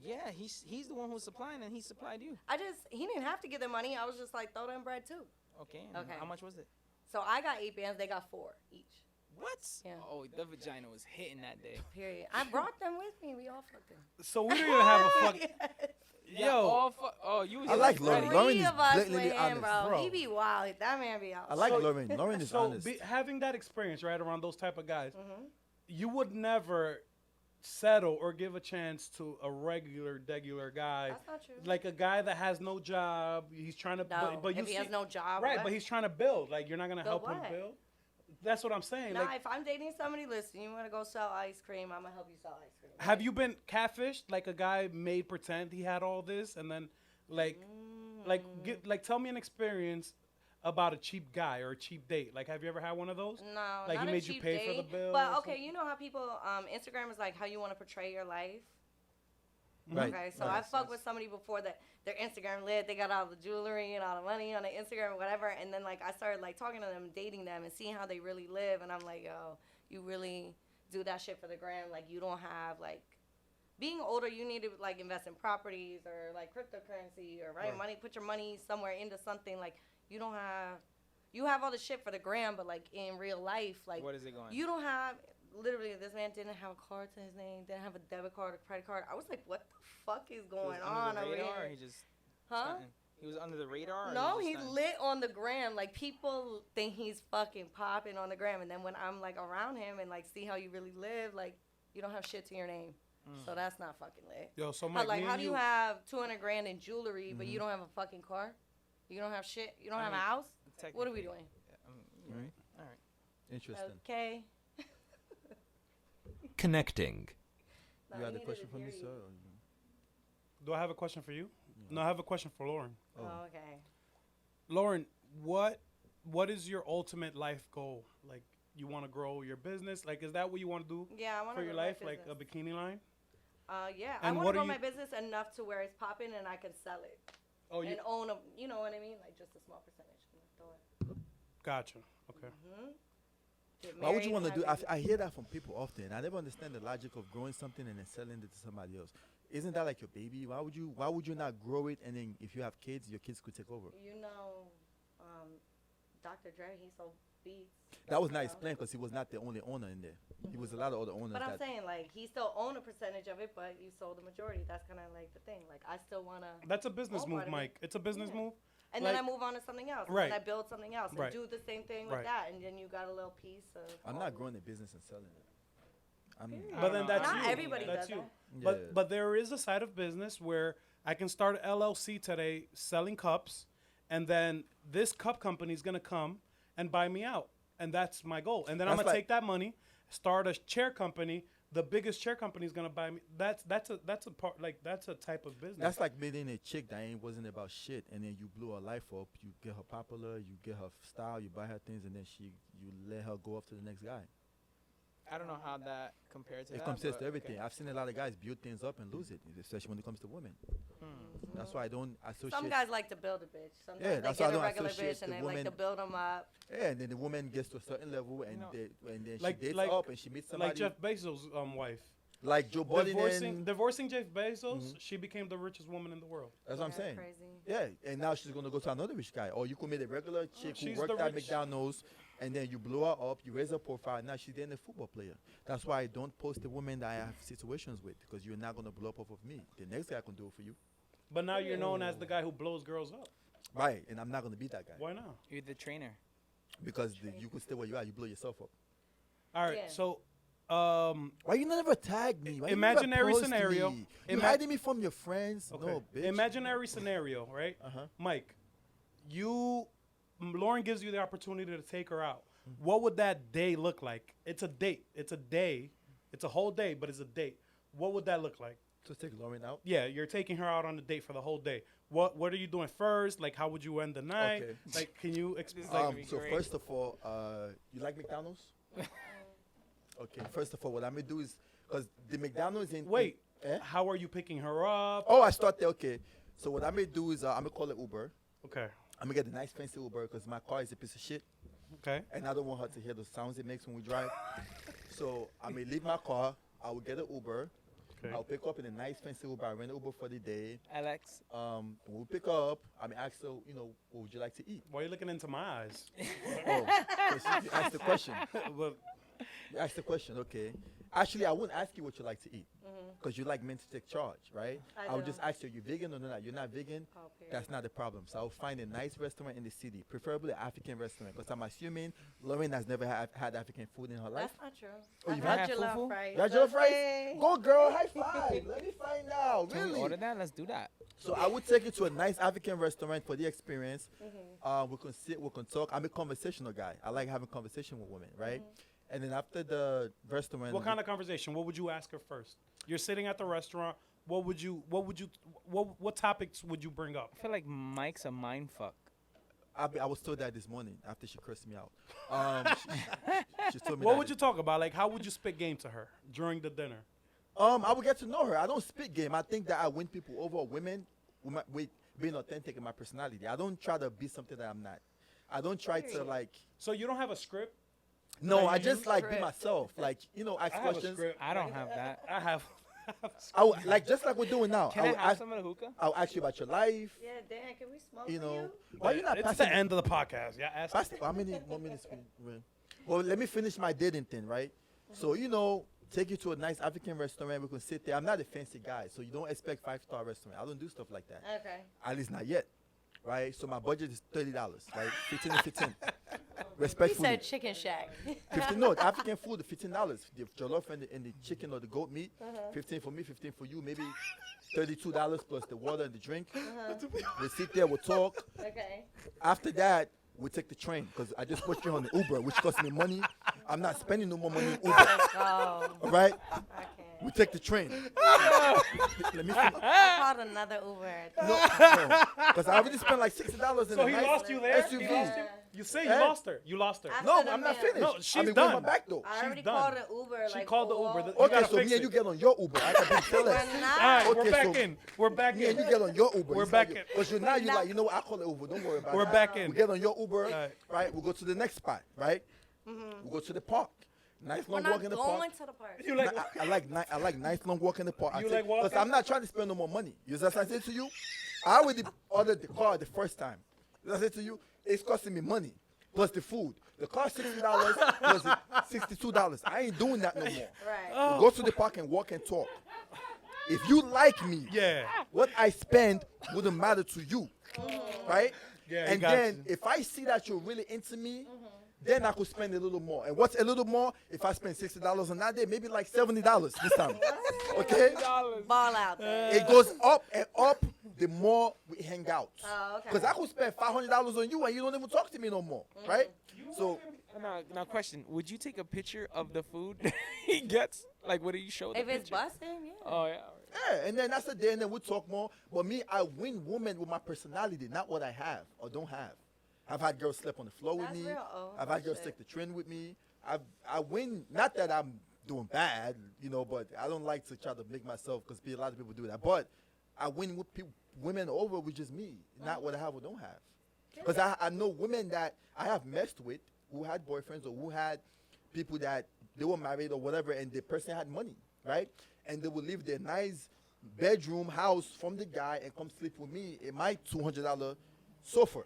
Yeah, he's the one who's supplying, and he supplied you. He didn't have to give them money. I was just like, throw them bread too. Okay. And Okay. How much was it? So I got 8 bands, they got 4 each. What? Yeah. Oh, the vagina was hitting that day. Period. I brought them with me. We all fucked them. So we don't even have a fuck. Yo, Oh, you was I like ready. Lauren. Lauren Three is of us blatantly with him, honest. bro. Bro. He be wild. That man be out. I like So- Lauren. Lauren is so honest. having that experience right around those type of guys, Mm-hmm. you would never settle or give a chance to a regular guy. That's not true. Like a guy that has no job, he's trying to. No, but you if he see, has no job, right? what? But he's trying to build. Like you're not gonna Build help him what? build. That's what I'm saying. Nah, Like, if I'm dating somebody, listen, you want to go sell ice cream, I'm going to help you sell ice cream. have you been catfished? Like a guy made pretend he had all this, and then, like, tell me an experience about a cheap guy or a cheap date. Like, have you ever had one of those? No, Like, he not a made you cheap pay for the date, bill or But okay, something? you know how people, Instagram is like how you want to portray your life. Right. Okay, so right. I fucked with somebody before that their Instagram lit. They got all the jewelry and all the money on their Instagram or whatever. And then like I started like talking to them, dating them, and seeing how they really live. And I'm like, yo, you really do that shit for the gram. Like you don't have like being older. You need to like invest in properties or like cryptocurrency or Right. money. Put your money somewhere into something. Like you don't have. You have all the shit for the gram, but like in real life, like What is it going? you don't have. Literally, this man didn't have a card to his name, didn't have a debit card, a credit card. I was like, what the fuck is He was going under on the over radar, or here? he just Huh? stunting? He was under the radar. Or No, he he's was just lit on the gram. Like people think he's fucking popping on the gram, and then when I'm like around him and like see how you really live, like you don't have shit to your name, so that's not fucking lit. Yo, so How, Mike, like me how and do you have 200 grand in jewelry, but you don't have a fucking car? You don't have shit. You don't I have a mean, house. What are we technically, doing? you're Right. right. All right. Interesting. Okay. Connecting. No, You had a needed question to for me, hear sir? you. or do I have a question for you? No, I have a question for Lauren. Oh, okay. Lauren, what is your ultimate life goal? Like, you want to grow your business? Like, is that what you want to do Yeah, I want for to your grow my life? Like a business. bikini line? Yeah, And I want what to are grow my you- business enough to where it's popping and I can sell it Oh, you and own a. You know what I mean? Like just a small percentage. Throw it. gotcha. Okay. Get Why would you married, want to have do? babies. I hear that from people often. I never understand the logic of growing something and then selling it to somebody else. Isn't that like your baby? Why would you not grow it and then if you have kids, your kids could take over? You know, Dr. Dre, he sold beats. That was not you know? explained because he was not the only owner in there. He was a lot of other owners. But I'm that, saying like he still owned a percentage of it, but you sold the majority. That's kind of like the thing. Like I still wanna. That's a business Oh, move, part of it. Mike. It's a business Yeah. move. And then I like- move on to something else. Right. And then I build something else and Right. do the same thing with Right. that. And then you got a little piece of. I'm all not of growing a business and selling it. I'm, Period. But then know. that's Not you. everybody That's does you. that. Yeah. But there is a side of business where I can start an LLC today selling cups, and then this cup company is gonna come and buy me out, and that's my goal. And then I'm That's gonna like- take that money, start a chair company. The biggest chair company is gonna buy me. That's a part, like that's a type of business. That's like meeting a chick that wasn't about shit, and then you blew her life up. You get her popular, you get her style, you buy her things, and then you let her go off to the next guy. I don't know how that compared to It that. compares but to everything. okay. I've seen a lot of guys build things up and lose it, especially when it comes to women. That's why I don't associate. Some guys like to build a bitch. Sometimes Yeah, they that's why I get a don't regular associate bitch and the they like to woman- build them up. Yeah, and then the woman gets to a certain level, and, know, and then like- she dates like- up, and she meets somebody like Jeff Bezos' wife. like Joe Budden. Divorcing Jeff Bezos, she became the richest woman in the world. That's what I'm Yeah, saying. Crazy. Yeah, and now she's gonna go to another rich guy, or you could meet a regular chick who She's worked the at rich- McDonald's, and then you blow her up, you raise her profile. Now she's then a football player. That's why I don't post the women that I have situations with, because you're not gonna blow up off of me. The next guy can do it for you, But now you're known as the guy who blows girls up. right? And I'm not gonna be that guy Why not? You're the trainer. because you could stay where you are. You blow yourself up. All right, Yeah. so Why you never tag me? Why you Imaginary never post scenario. Me? You Ima- hiding me from your friends? okay. No, bitch. Imaginary scenario, right? Uh-huh. Mike, Lauren gives you the opportunity to take her out. What would that day look like? It's a date. It's a day. It's a whole day, but it's a date. What would that look like? So take Lauren out. Yeah, you're taking her out on a date for the whole day. What are you doing first? Like, how would you end the night? Okay. Like, can you explain? This is like- be So great. first of all, you like McDonald's? Okay. First of all, what I'm gonna do is because the McDonald's in Wait, Eh? how are you picking her up? Oh, I start there. Okay. So what I'm gonna do is I'm gonna call it Uber. Okay, I'm gonna get a nice fancy Uber because my car is a piece of shit, okay. and I don't want her to hear the sounds it makes when we drive. So I may leave my car. I will get an Uber. Okay. I'll pick up in a nice fancy Uber. I rent an Uber for the day. Alex. We'll pick up. I mean, ask her, what would you like to eat? Why are you looking into my eyes? Oh, 'cause you asked the question. Well, You ask the question, okay. Actually, I wouldn't ask you what you like to eat because you like men to take charge, right? I would do. just ask you, are you vegan or not? You're not vegan? Oh, period. That's not the problem. So I'll find a nice restaurant in the city, preferably an African restaurant because I'm assuming Lauren has never had African food in her life. That's not true. Oh, I've you've had had jollof fufu? rice. You had jollof rice? Okay. Go, girl. High five. Let me find out. Can we Really? order that? Let's do that. So I would take you to a nice African restaurant for the experience. We can sit, we can talk. I'm a conversational guy. I like having conversation with women, right? And then after the restaurant, What kind of conversation? What would you ask her first? You're sitting at the restaurant. What topics would you bring up? I feel like Mike's a mind fuck. I was told that this morning after she cursed me out. She told me What that. would you talk about? Like, how would you spit game to her during the dinner? I would get to know her. I don't spit game. I think that I win people over women with being authentic in my personality. I don't try to be something that I'm not. I don't try to like. So you don't have a script? No, Like I you just like be script. myself. Like ask I have a questions. script. I don't have that. I have. I would, like just like we're doing now. Can I I would have ask, some of the hookah? I'll ask you about your life. Yeah, Dan, can we smoke You for know, you? why you not It's passing? the end of the podcast. Yeah, ask. Pass, how many more minutes? Well, let me finish my dating thing, right? So take you to a nice African restaurant. We can sit there. I'm not a fancy guy, so you don't expect 5-star restaurant. I don't do stuff like that. Okay. At least not yet, right? So my budget is $30, right? 15 and 15. He Respectfully. said Chicken Shack. 15, no, African food, $15. The jollof and the chicken or the goat meat, 15 for me, 15 for you, maybe $32 plus the water and the drink. We sit there, we'll talk. Okay. After that, we take the train because I just put you on the Uber, which costs me money. I'm not spending no more money in Uber. Let's go. All right? I can't. We take the train. Let me finish. I called another Uber. No, because I already spent like $60 in So a he nice lost you there? SUV. He lost you? You say you Eh? lost her. You lost her. I- No, After I'm the not man. finished. No, she's I mean, done. my back though. I already She's done. called an Uber. She like, called the all- Uber. You Okay, gotta so me fix and you it. get on your Uber. I can be We're jealous. All not. right, Okay, we're back so in. We're back Me and you in. get on your Uber. We're It's back like- in. Because now you're like, you know what? I call it Uber. Don't worry about We're it. back We in. get on your Uber, Right. right? We go to the next spot, right? We go to the park. Nice We're long not walk in the going park. to the park. You like? I like nice long walk in the park. You like Because walking? I'm not trying to spend no more money. You know what I said to you? I already ordered the car the first time. You know what I said to you? It's costing me money plus the food. The car $60 plus the $62. I ain't doing that no more. Right. We go to the park and walk and talk. If you like me, Yeah. what I spend wouldn't matter to you, right? Yeah, and got then you. if I see that you're really into me, then I could spend a little more. And what's a little more? If I spend $60 on that day, maybe like $70 this time. Okay? Ball out there. It goes up and up the more we hang out. Oh, okay. Because I could spend $500 on you and you don't even talk to me no more, right? So Now, question: would you take a picture of the food he gets? Like, what do you show? If the it's picture? busting, yeah. Oh yeah. yeah, and then that's the day, and then we'll talk more. But me, I win women with my personality, not what I have or don't have. I've had girls sleep on the floor with That's me. real. Oh, I've had girls shit. take the train with me. I win. Not that I'm doing bad, but I don't like to try to make myself because a lot of people do that. But I win with women over with just me, not what I have or don't have. Because I know women that I have messed with who had boyfriends or who had people that they were married or whatever, and the person had money, right? And they would leave their nice bedroom house from the guy and come sleep with me in my $200 sofa.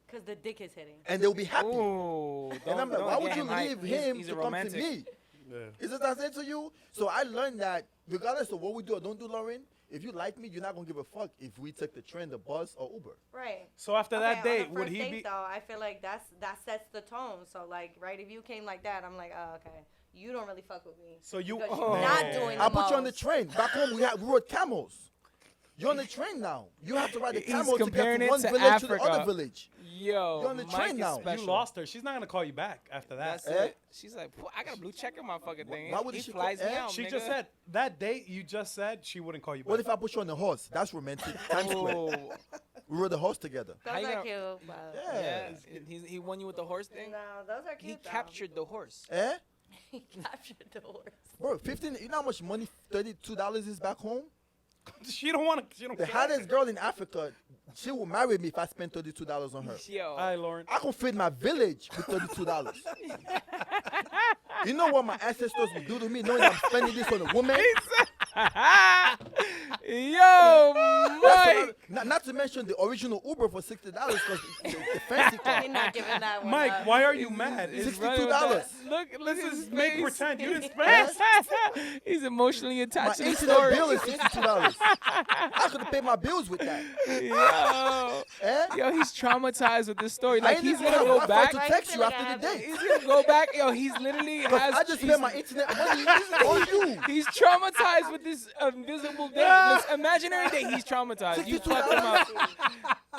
Because the dick is hitting. And they'll be happy. Ooh, And I'm like, don't why would get you him hyped. leave He's- him he's to a come to romantic. me? Yeah. Is it what I said to you? So I learned that regardless of what we do or don't do, Lauren, if you like me, you're not going to give a fuck if we take the train, the bus, or Uber. Right. So after that Okay, date, on a would first he date, be? though, I feel like that sets the tone. So like, right, if you came like that, I'm like, oh, okay, you don't really fuck with me. So you- because Oh. you're not doing the I'll put you on the most. train. Back home, we rode camels. You're on the train now. You have to ride the He's camel to get comparing from it one to village to the Africa. other village. Yo, You're on the Mike train is now. You special. You lost her. She's not gonna call you back after that. That's Eh? it. She's like, "Phew, I got a blue check in my fucking thing. why would he she flies call- me eh? out. She nigga. just said that date you just said she wouldn't call you back. What if I put you on the horse? That's romantic. Times Square. Oh, We rode the horse together. How Those you are gonna- cute. But Yeah. yeah. He won you with the horse thing. No, those are He cute. though. captured the horse. Eh? He captured the horse. Bro, 15, you know how much money $32 is back home? she don't want to. She don't The care. hottest girl in Africa, she will marry me if I spend $32 on her. Yo, All right, Lauren. I can feed my village with $32. You know what my ancestors would do to me knowing I'm spending this on a woman? Yo, Mike. Not to mention the original Uber for $60 because the fancy car. We're not giving that one Mike, up. why are you mad? He's It's, running with $62. that. Look, let's at his just make face. pretend you didn't spend. He's emotionally My attached to the internet story. bill is $62. I could have paid my bills with that. Yo, Eh? yo, he's traumatized with this story. I Like ain't he's even gonna have go Wi-Fi back. to Why text you you feel after like the I date. He's gonna go back. Yo, he's literally has. I just spent my internet money on you. He's traumatized with this invisible date. This imaginary date. He's traumatized. You fucked him up,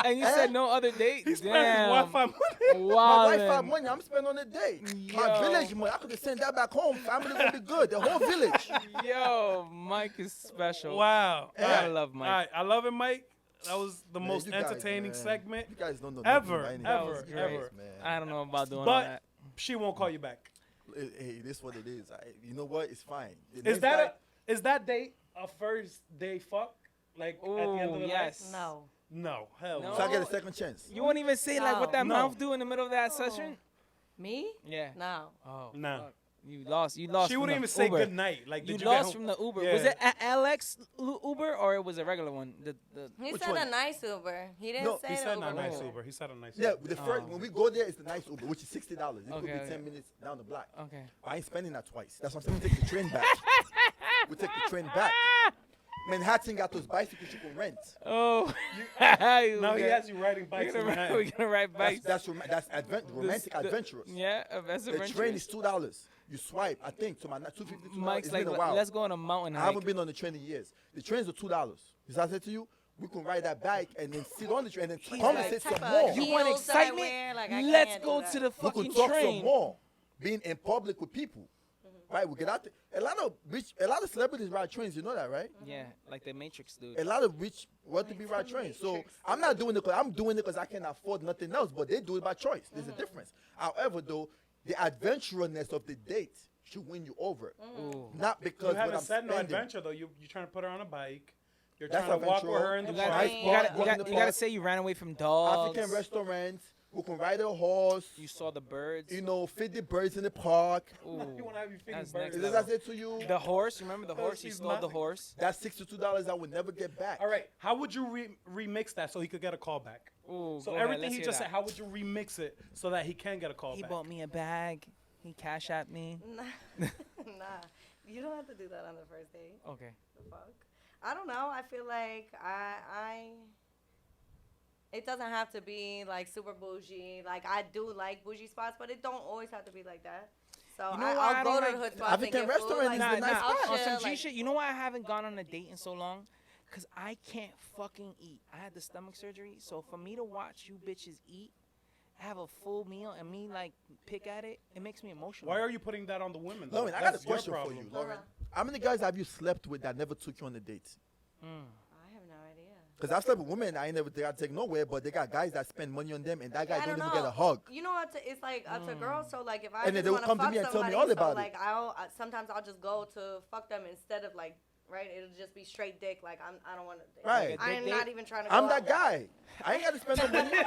and you said no other date. He spent Damn. Wi-Fi money. My Wow. Wi-Fi money I'm spending on the day. My Yo. village money, I could have sent that back home. Family gonna be good. The whole village. Yo, Mike is special. Wow. I love Mike. All right, I love it, Mike. That was the Man, most you guys, entertaining man. segment. You guys don't know Ever, nothing about ever, anything. ever. Man. I don't know about doing all But that. she won't call you back. Hey, this is what it is. You know what? It's fine. The Is next that guy- is that date a first day fuck? Like at the end Ooh, of the yes. No. night? No, hell No. no. So I get a second chance. You won't even say like what that No. mouth do in the middle of that session? Me? Yeah. No. Oh, No. fuck. You lost. You lost. She from wouldn't the even say Uber. good night. Like You did you get lost home? from the Uber. Yeah. Was it a Alex Uber or it was a regular one? He Which said one? a nice Uber. He didn't No, say He the said Uber. not nice Oh. Uber. He said a nice Yeah, Uber. the first when we go there, it's the nice Uber, which is $60. It could Okay, be okay. 10 minutes down the block. Okay. I ain't spending that twice. That's what I'm saying. We take the train back. We take the train back. Manhattan got those bicycles you can rent. Oh. Now he has you riding bikes in We're Manhattan. gonna ride bikes. That's romantic, adventurous. Yeah, that's The train adventurous. is $2. You swipe, I think, to my $2.50. Mike's It's like, been a while. let's go on a mountain I hike. haven't been on the train in years. The trains are $2. As I said to you, we can ride that bike and then sit on the train and then conversate type some of more. You want heels that I excitement? wear, like, I Let's can't go do to that. the We fucking could talk train. some more. Being in public with people. Right? We get out there. A lot of celebrities ride trains, you know that, right? Yeah, like the Matrix dude. A lot of rich wealthy ride trains. So I'm not doing it because I'm doing it because I can afford nothing else, but they do it by choice. There's a difference. However, though, the adventurousness of the date should win you over. Ooh. Not because You what haven't I'm said no spending. adventure though. You're trying to put her on a bike. You're That's trying to walk with adventure. her in the You Nice gotta, park. park, you gotta, walk you in gotta, the you gotta park. say you ran away from dogs. African restaurants. We can ride a horse. You saw the birds. You know, feed the birds in the park. Ooh, You want to have you feeding that's birds. next As level. I said to you, The horse. Remember the horse? He she's stole the mine. horse. that's $62 I would never get back. All right. How would you remix that so he could get a call back? Ooh, So go ahead, everything let's he hear just that. said, how would you remix it so that he can get a call He back? bought me a bag. He cash at me. Nah. Nah. You don't have to do that on the first date. Okay. The fuck? I don't know. I feel like it doesn't have to be like super bougie. Like I do like bougie spots, but it don't always have to be like that. So You know why I I'll don't go to like the hood spots and African get restaurant food. is Like, a nice I'll spot. On some chill, G like, shit, you know why I haven't gone on a date in so long? Cause I can't fucking eat. I had the stomach surgery, so for me to watch you bitches eat, have a full meal, and me like pick at it, it makes me emotional. Why are you putting that on the women? though? Lauren, I got a That's your question for problem. you, Lauren. How many guys have you slept with that never took you on a date? I have no idea. Because I've slept with women I ain't never got to take nowhere, but they got guys that spend money on them, and that guy I don't don't even know. get a hug. You know what? It's like up to girls. So like, if I And then just they will want to come to fuck me and tell me somebody, all so about it. like sometimes I'll just go to fuck them instead of like, right? It'll just be straight dick. Like I don't want to. Right. I am Dick not date? even trying to. I'm go that out. guy. I ain't got to spend no money.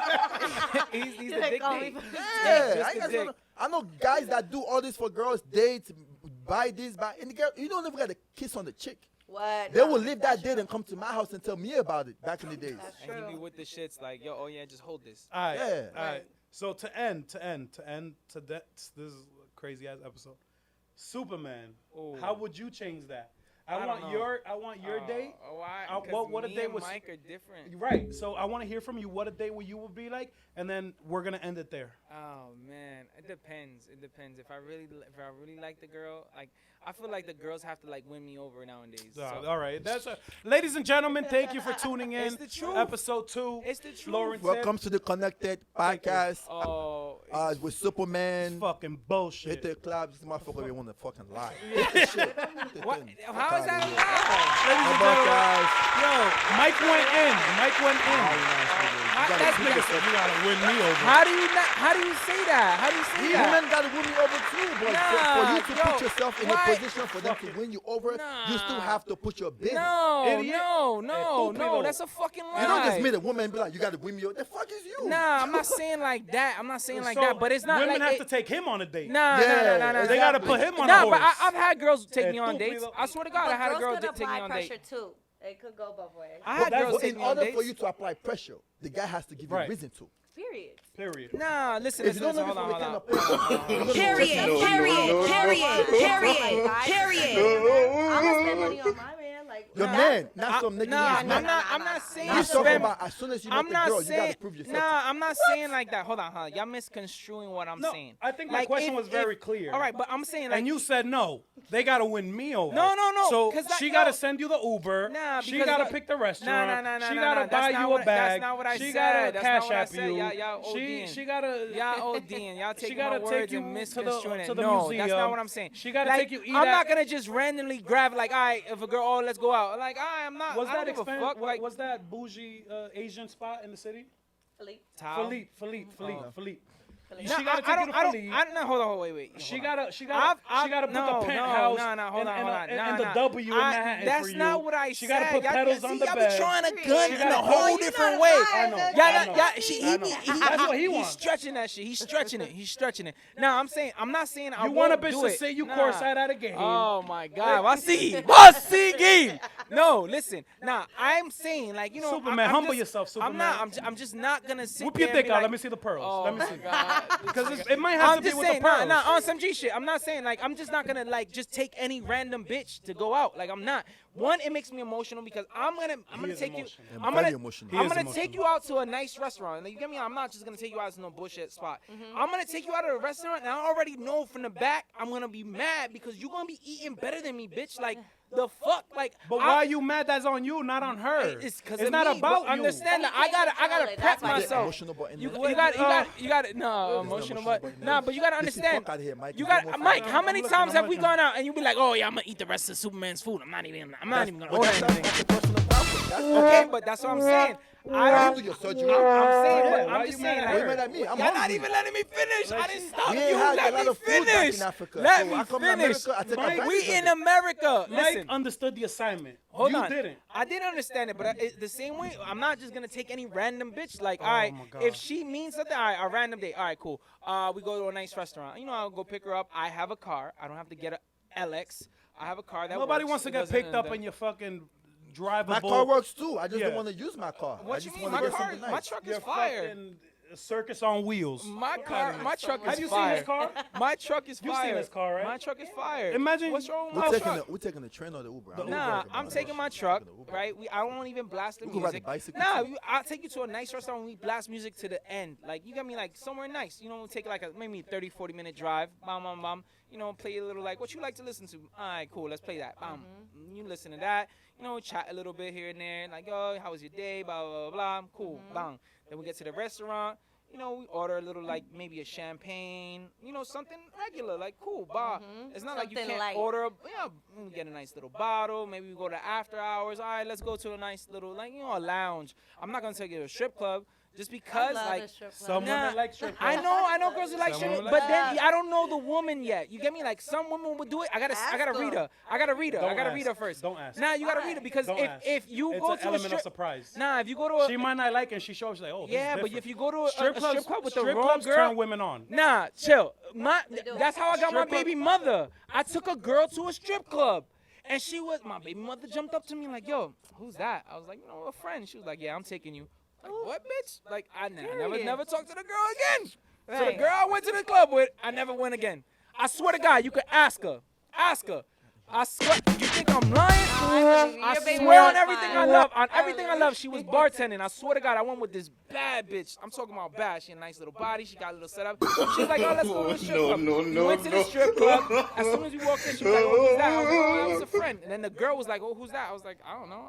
he's You the like dick call me date. for- Yeah, Just I ain't the got dick. to. I know guys that do all this for girls, dates, buy this, buy, and the girl, you don't even got to kiss on the chick. What? They No, will leave that date and come to my house and tell me about it back in the days. That's And he be true. with the shits like, yo, oh yeah, just hold this. All right. Yeah. All right. Right. So to end this is a crazy ass episode. Superman. Ooh. How would you change that? I don't know. I want your date. Why? What a me date and was- Mike are different. Right. So I want to hear from you what a date with you would be like, and then we're gonna end it there. Oh man, it depends. It depends. If I really like the girl, like I feel like the girls have to like win me over nowadays. So, All right. Ladies and gentlemen, thank you for tuning in. It's the truth. Episode 2. It's the truth. Lauren Welcome to the Connected Podcast Oh, with Superman. Fucking bullshit. Hit the club. This motherfucker they want to fucking lie. Hit the shit. Hit what? the- How is that Fuck allowed? Ladies and How about gentlemen, guys? yo, Mike went in. Mike went in. You gotta That's keep Nigga yourself- said you gotta win me over. How do you not? How do you say that? How do you say that? Women gotta win you over too, but for you to Nah, put yo, yourself in why- a position for them to win you over, you still Nah. have to put your bid. No, Idiot. no, no, Estúpido. no. That's a fucking lie. You don't just meet a woman and be like, you gotta win me over. The fuck is you? Nah, I'm not saying like that. I'm not saying like So that. But it's not women like have to take him on a date. Nah, Yeah, nah, They gotta put him on a Nah, horse. but I've had girls take me on Estúpido. dates. I swear to God, I But had a girls girl could take me apply on pressure dates. too. It could go both ways. I had that's girls But take in me on order dates. for you to apply pressure, the guy has to give you Right. a reason to. Period. Period. Nah, listen, If you listen, don't hold know on, this hold on. from the kind of Period, period. I'm gonna spend money on my man. Like, your Nah. man, not some nigga. Nah, you just met. I'm not saying He's talking spend. about as soon as you I'm met the not girl, you saying. gotta prove yourself. Nah, I'm not saying like that. Hold on. Y'all misconstruing what I'm No, saying. I think my question was very clear. All right, but I'm saying like And you said no. They gotta win me over. No, So 'cause that- she no. gotta send you the Uber. Nah, she because gotta that- pick the restaurant. Nah, she nah, gotta nah, buy that's not you what- a bag. that's not what I she said. gotta That's cash not what I app said. you. Y'all ODing. she gotta. Y'all ODing. Y'all taking gotta my words take you and to misconstruing the it. No, museum. that's not what I'm saying. She gotta Like, take you eat I'm at- not gonna just randomly grab like, all right, if a girl, oh, let's go out. Like, all right, I'm not. Was I that don't give a expensive? fuck. Like, Was that bougie Asian spot in the city? Philippe. Tao? Philippe. No, She gotta take you to Philippe. Hold on, wait. She hold on. gotta she gotta put no, the penthouse no, hold on, and the W in Manhattan That's for you. not what I She said. gotta put Y'all- pedals see, on the y'all bed. be trying to She gun in gotta a put- whole you're different not way. lying. I know. That's what he wants. He's stretching that shit. He's stretching it. He's stretching it. Now I'm not saying I You want a won't bitch do to it. say you Nah. courtside at a game. Oh my God, what's game? No, listen. Nah, I'm saying like you know, Superman, I'm humble just- yourself, I'm not. Superman. I'm just not gonna sit Whip there your and dick be out. like, Let me see the pearls. Oh Let me my see. God. Because it might have I'm to be just with saying, the pearls. nah, on some G shit. I'm not saying like I'm just not gonna like just take any random bitch to go out. Like I'm not. One, it makes me emotional because I'm gonna is take you. emotional. I'm very gonna emotional. He I'm is gonna take emotional. you out to a nice restaurant. Like, you get me? I'm not just gonna take you out to no bullshit spot. I'm gonna take you out to a restaurant, and I already know from the back I'm gonna be mad because you're gonna be eating better than me, bitch. Like the fuck, like. But why you mad? That's on you, not on her. It's because it's not about you. Understand that But he I gotta can't control it, prep that's why. The myself. emotional button. You there. got no emotional, but emotional, but you gotta Listen, understand. fuck outta here, Mike. You You got almost- Mike. How I'm many looking, times I'm have we looking. gone out and you be like, oh yeah, I'm gonna eat the rest of Superman's food. I'm not even gonna But order that's anything. that's a personal problem. That's Okay, but that's what I'm saying. I You do your surgery. I'm saying, Yeah, but why I'm you just mad saying. at like, Why you mad at me? I'm Y'all not hungry. even letting me finish. I didn't stop We you. ain't had Let a lot me of food back finish. in Africa. Let So me I come to finish. America, I take Mike, advantage We of in it. America. Mike Listen. understood the assignment. Hold you on. didn't. I didn't understand it, but the same way, I'm not just gonna take any random bitch. Like, all Oh right, my God. if she means something, all right, a random date. All right, cool. We go to a nice restaurant. You know, I'll go pick her up. I have a car. I don't have to get a LX. I have a car that Nobody works. wants to It get doesn't- picked up in your fucking drivable. My car works too. I just Yeah. don't want to use my car. I What you just mean? want My to get car, something my nice. truck Your is fire. fucking circus on wheels. My truck Have is you seen fire. his car? My truck is You've fire. seen his car, right? My truck is fire. Imagine- what's wrong with We're my taking, truck. we're taking the train or the Uber. I don't Nah, know. I'm taking my truck, right? I won't even blast the We could ride music. the bicycle Nah, too. I'll take you to a nice restaurant and we blast music to the end. Like, you got me like somewhere nice. You know, we'll take like a maybe 30, 40-minute drive. Bam, bam, bam. You know, play a little like, what you like to listen to? All right, cool, let's play that. Bam. You listen to that. You know, chat a little bit here and there. Like, oh, how was your day? Blah, blah, blah, blah. Cool, bang. Then we get to the restaurant. You know, we order a little like maybe a champagne, you know, something regular, like cool, bah. It's not like you Something can't light. order, we get a nice little bottle. Maybe we go to after hours. All right, let's go to a nice little, like, you know, a lounge. I'm not gonna take you to a strip club just because, love like, the strip club. Some Nah, women like strip I clubs. know girls who like Some strip, women but like then I don't know the woman yet. You get me? Like some women would do it. I gotta Ask read her. her. I gotta read Don't her ask. first. Don't ask. Nah, you gotta Why? read her because Don't ask. if you It's go an to a element strip, of surprise. nah, if you go to a She might not like it, and she shows like, oh, this is yeah, but different. if you go to a strip strip club with the strip wrong clubs girl, turn women on. nah, chill. do. That's how I got my Strip club- baby mother. I took a girl to a strip club. And my baby mother jumped up to me like, yo, who's that? I was like, you know, a friend. She was like, yeah, I'm taking you. Like, what, bitch? Like, I never talked to the girl again. So the Right. girl I went to the club with, I never went again. I swear to God, you could ask her. Ask her. I swear. You think I'm lying? believe you. I Your baby swear on was everything fine. I love. On everything I love, she was bartending. I swear to God, I went with this bad bitch. I'm talking about bad. She had a nice little body. She got a little setup. She's like, oh, let's go to the strip club. We went to the strip club. As soon as we walked in, she was like, oh, who's that? I was like, oh, that was a friend. And then the girl was like, oh, who's that? I was like, I don't know.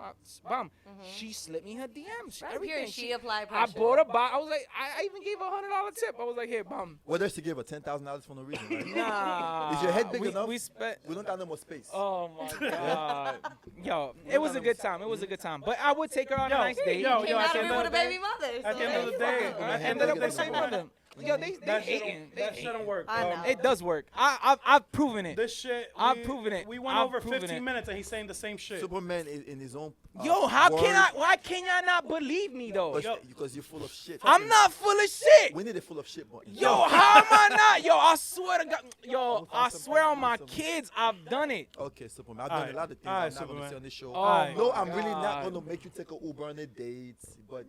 Bum. She slipped me her DMs. Right Everything. here, she applied I pressure. bought a bottle. I was like, I even gave her $100 tip. I was like, here, bum. What else to give her? $10,000 for no reason, right? Nah. Is your head big we, enough? We spent. We don't got no more space. Oh my God. Yo, it was a good time. It was a good time. But I would take her on a nice date. yo, Came at out the of end me of with a the day- baby mother. At so the end of the there you day, go. I ended up with a baby mother. Yo, they hating. That shouldn't work. I know. It does work. I've proven it. This shit. I've proven it. We went I've over proven 15 it. minutes and he's saying the same shit. Superman is in his own. Yo, how world, can I? Why can y'all not believe me though? Because you're full of shit. I'm not full of shit. We need a full of shit button. Yo, how am I not? Yo, I swear to God. Yo, I swear on my kids, I've done it. Okay, Superman. I've done Alright. a lot of things Alright, I'm not going to Superman. say on this show. Oh, No, my I'm really not God. going to make you take an Uber on a date, but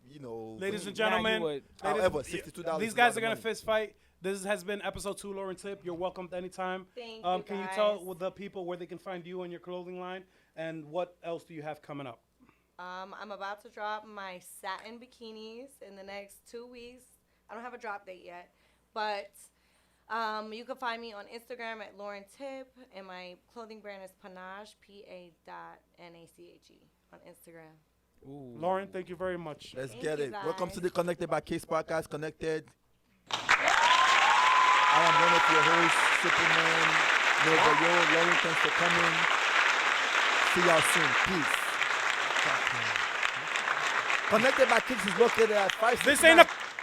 you know. Ladies and Yeah, you gentlemen, would. However, $62 these is a guys lot are gonna of money. fist fight. This has been episode 2, Lauren Tip. You're welcome anytime. Thank you, Can you tell guys. with the people where they can find you and your clothing line, and what else do you have coming up? I'm about to drop my satin bikinis in the next 2 weeks. I don't have a drop date yet, but you can find me on Instagram at Lauren Tip, and my clothing brand is Panache, PA.NACHE on Instagram. Lauren, thank you very much. Let's Thank get you, it. Welcome to guys. the Connected by Case podcast. Connected. I am one of your hosts, Superman. Nova Yo. Lauren, thanks for coming. See y'all soon. Peace. Connected by Kicks is located at 569. This ain't a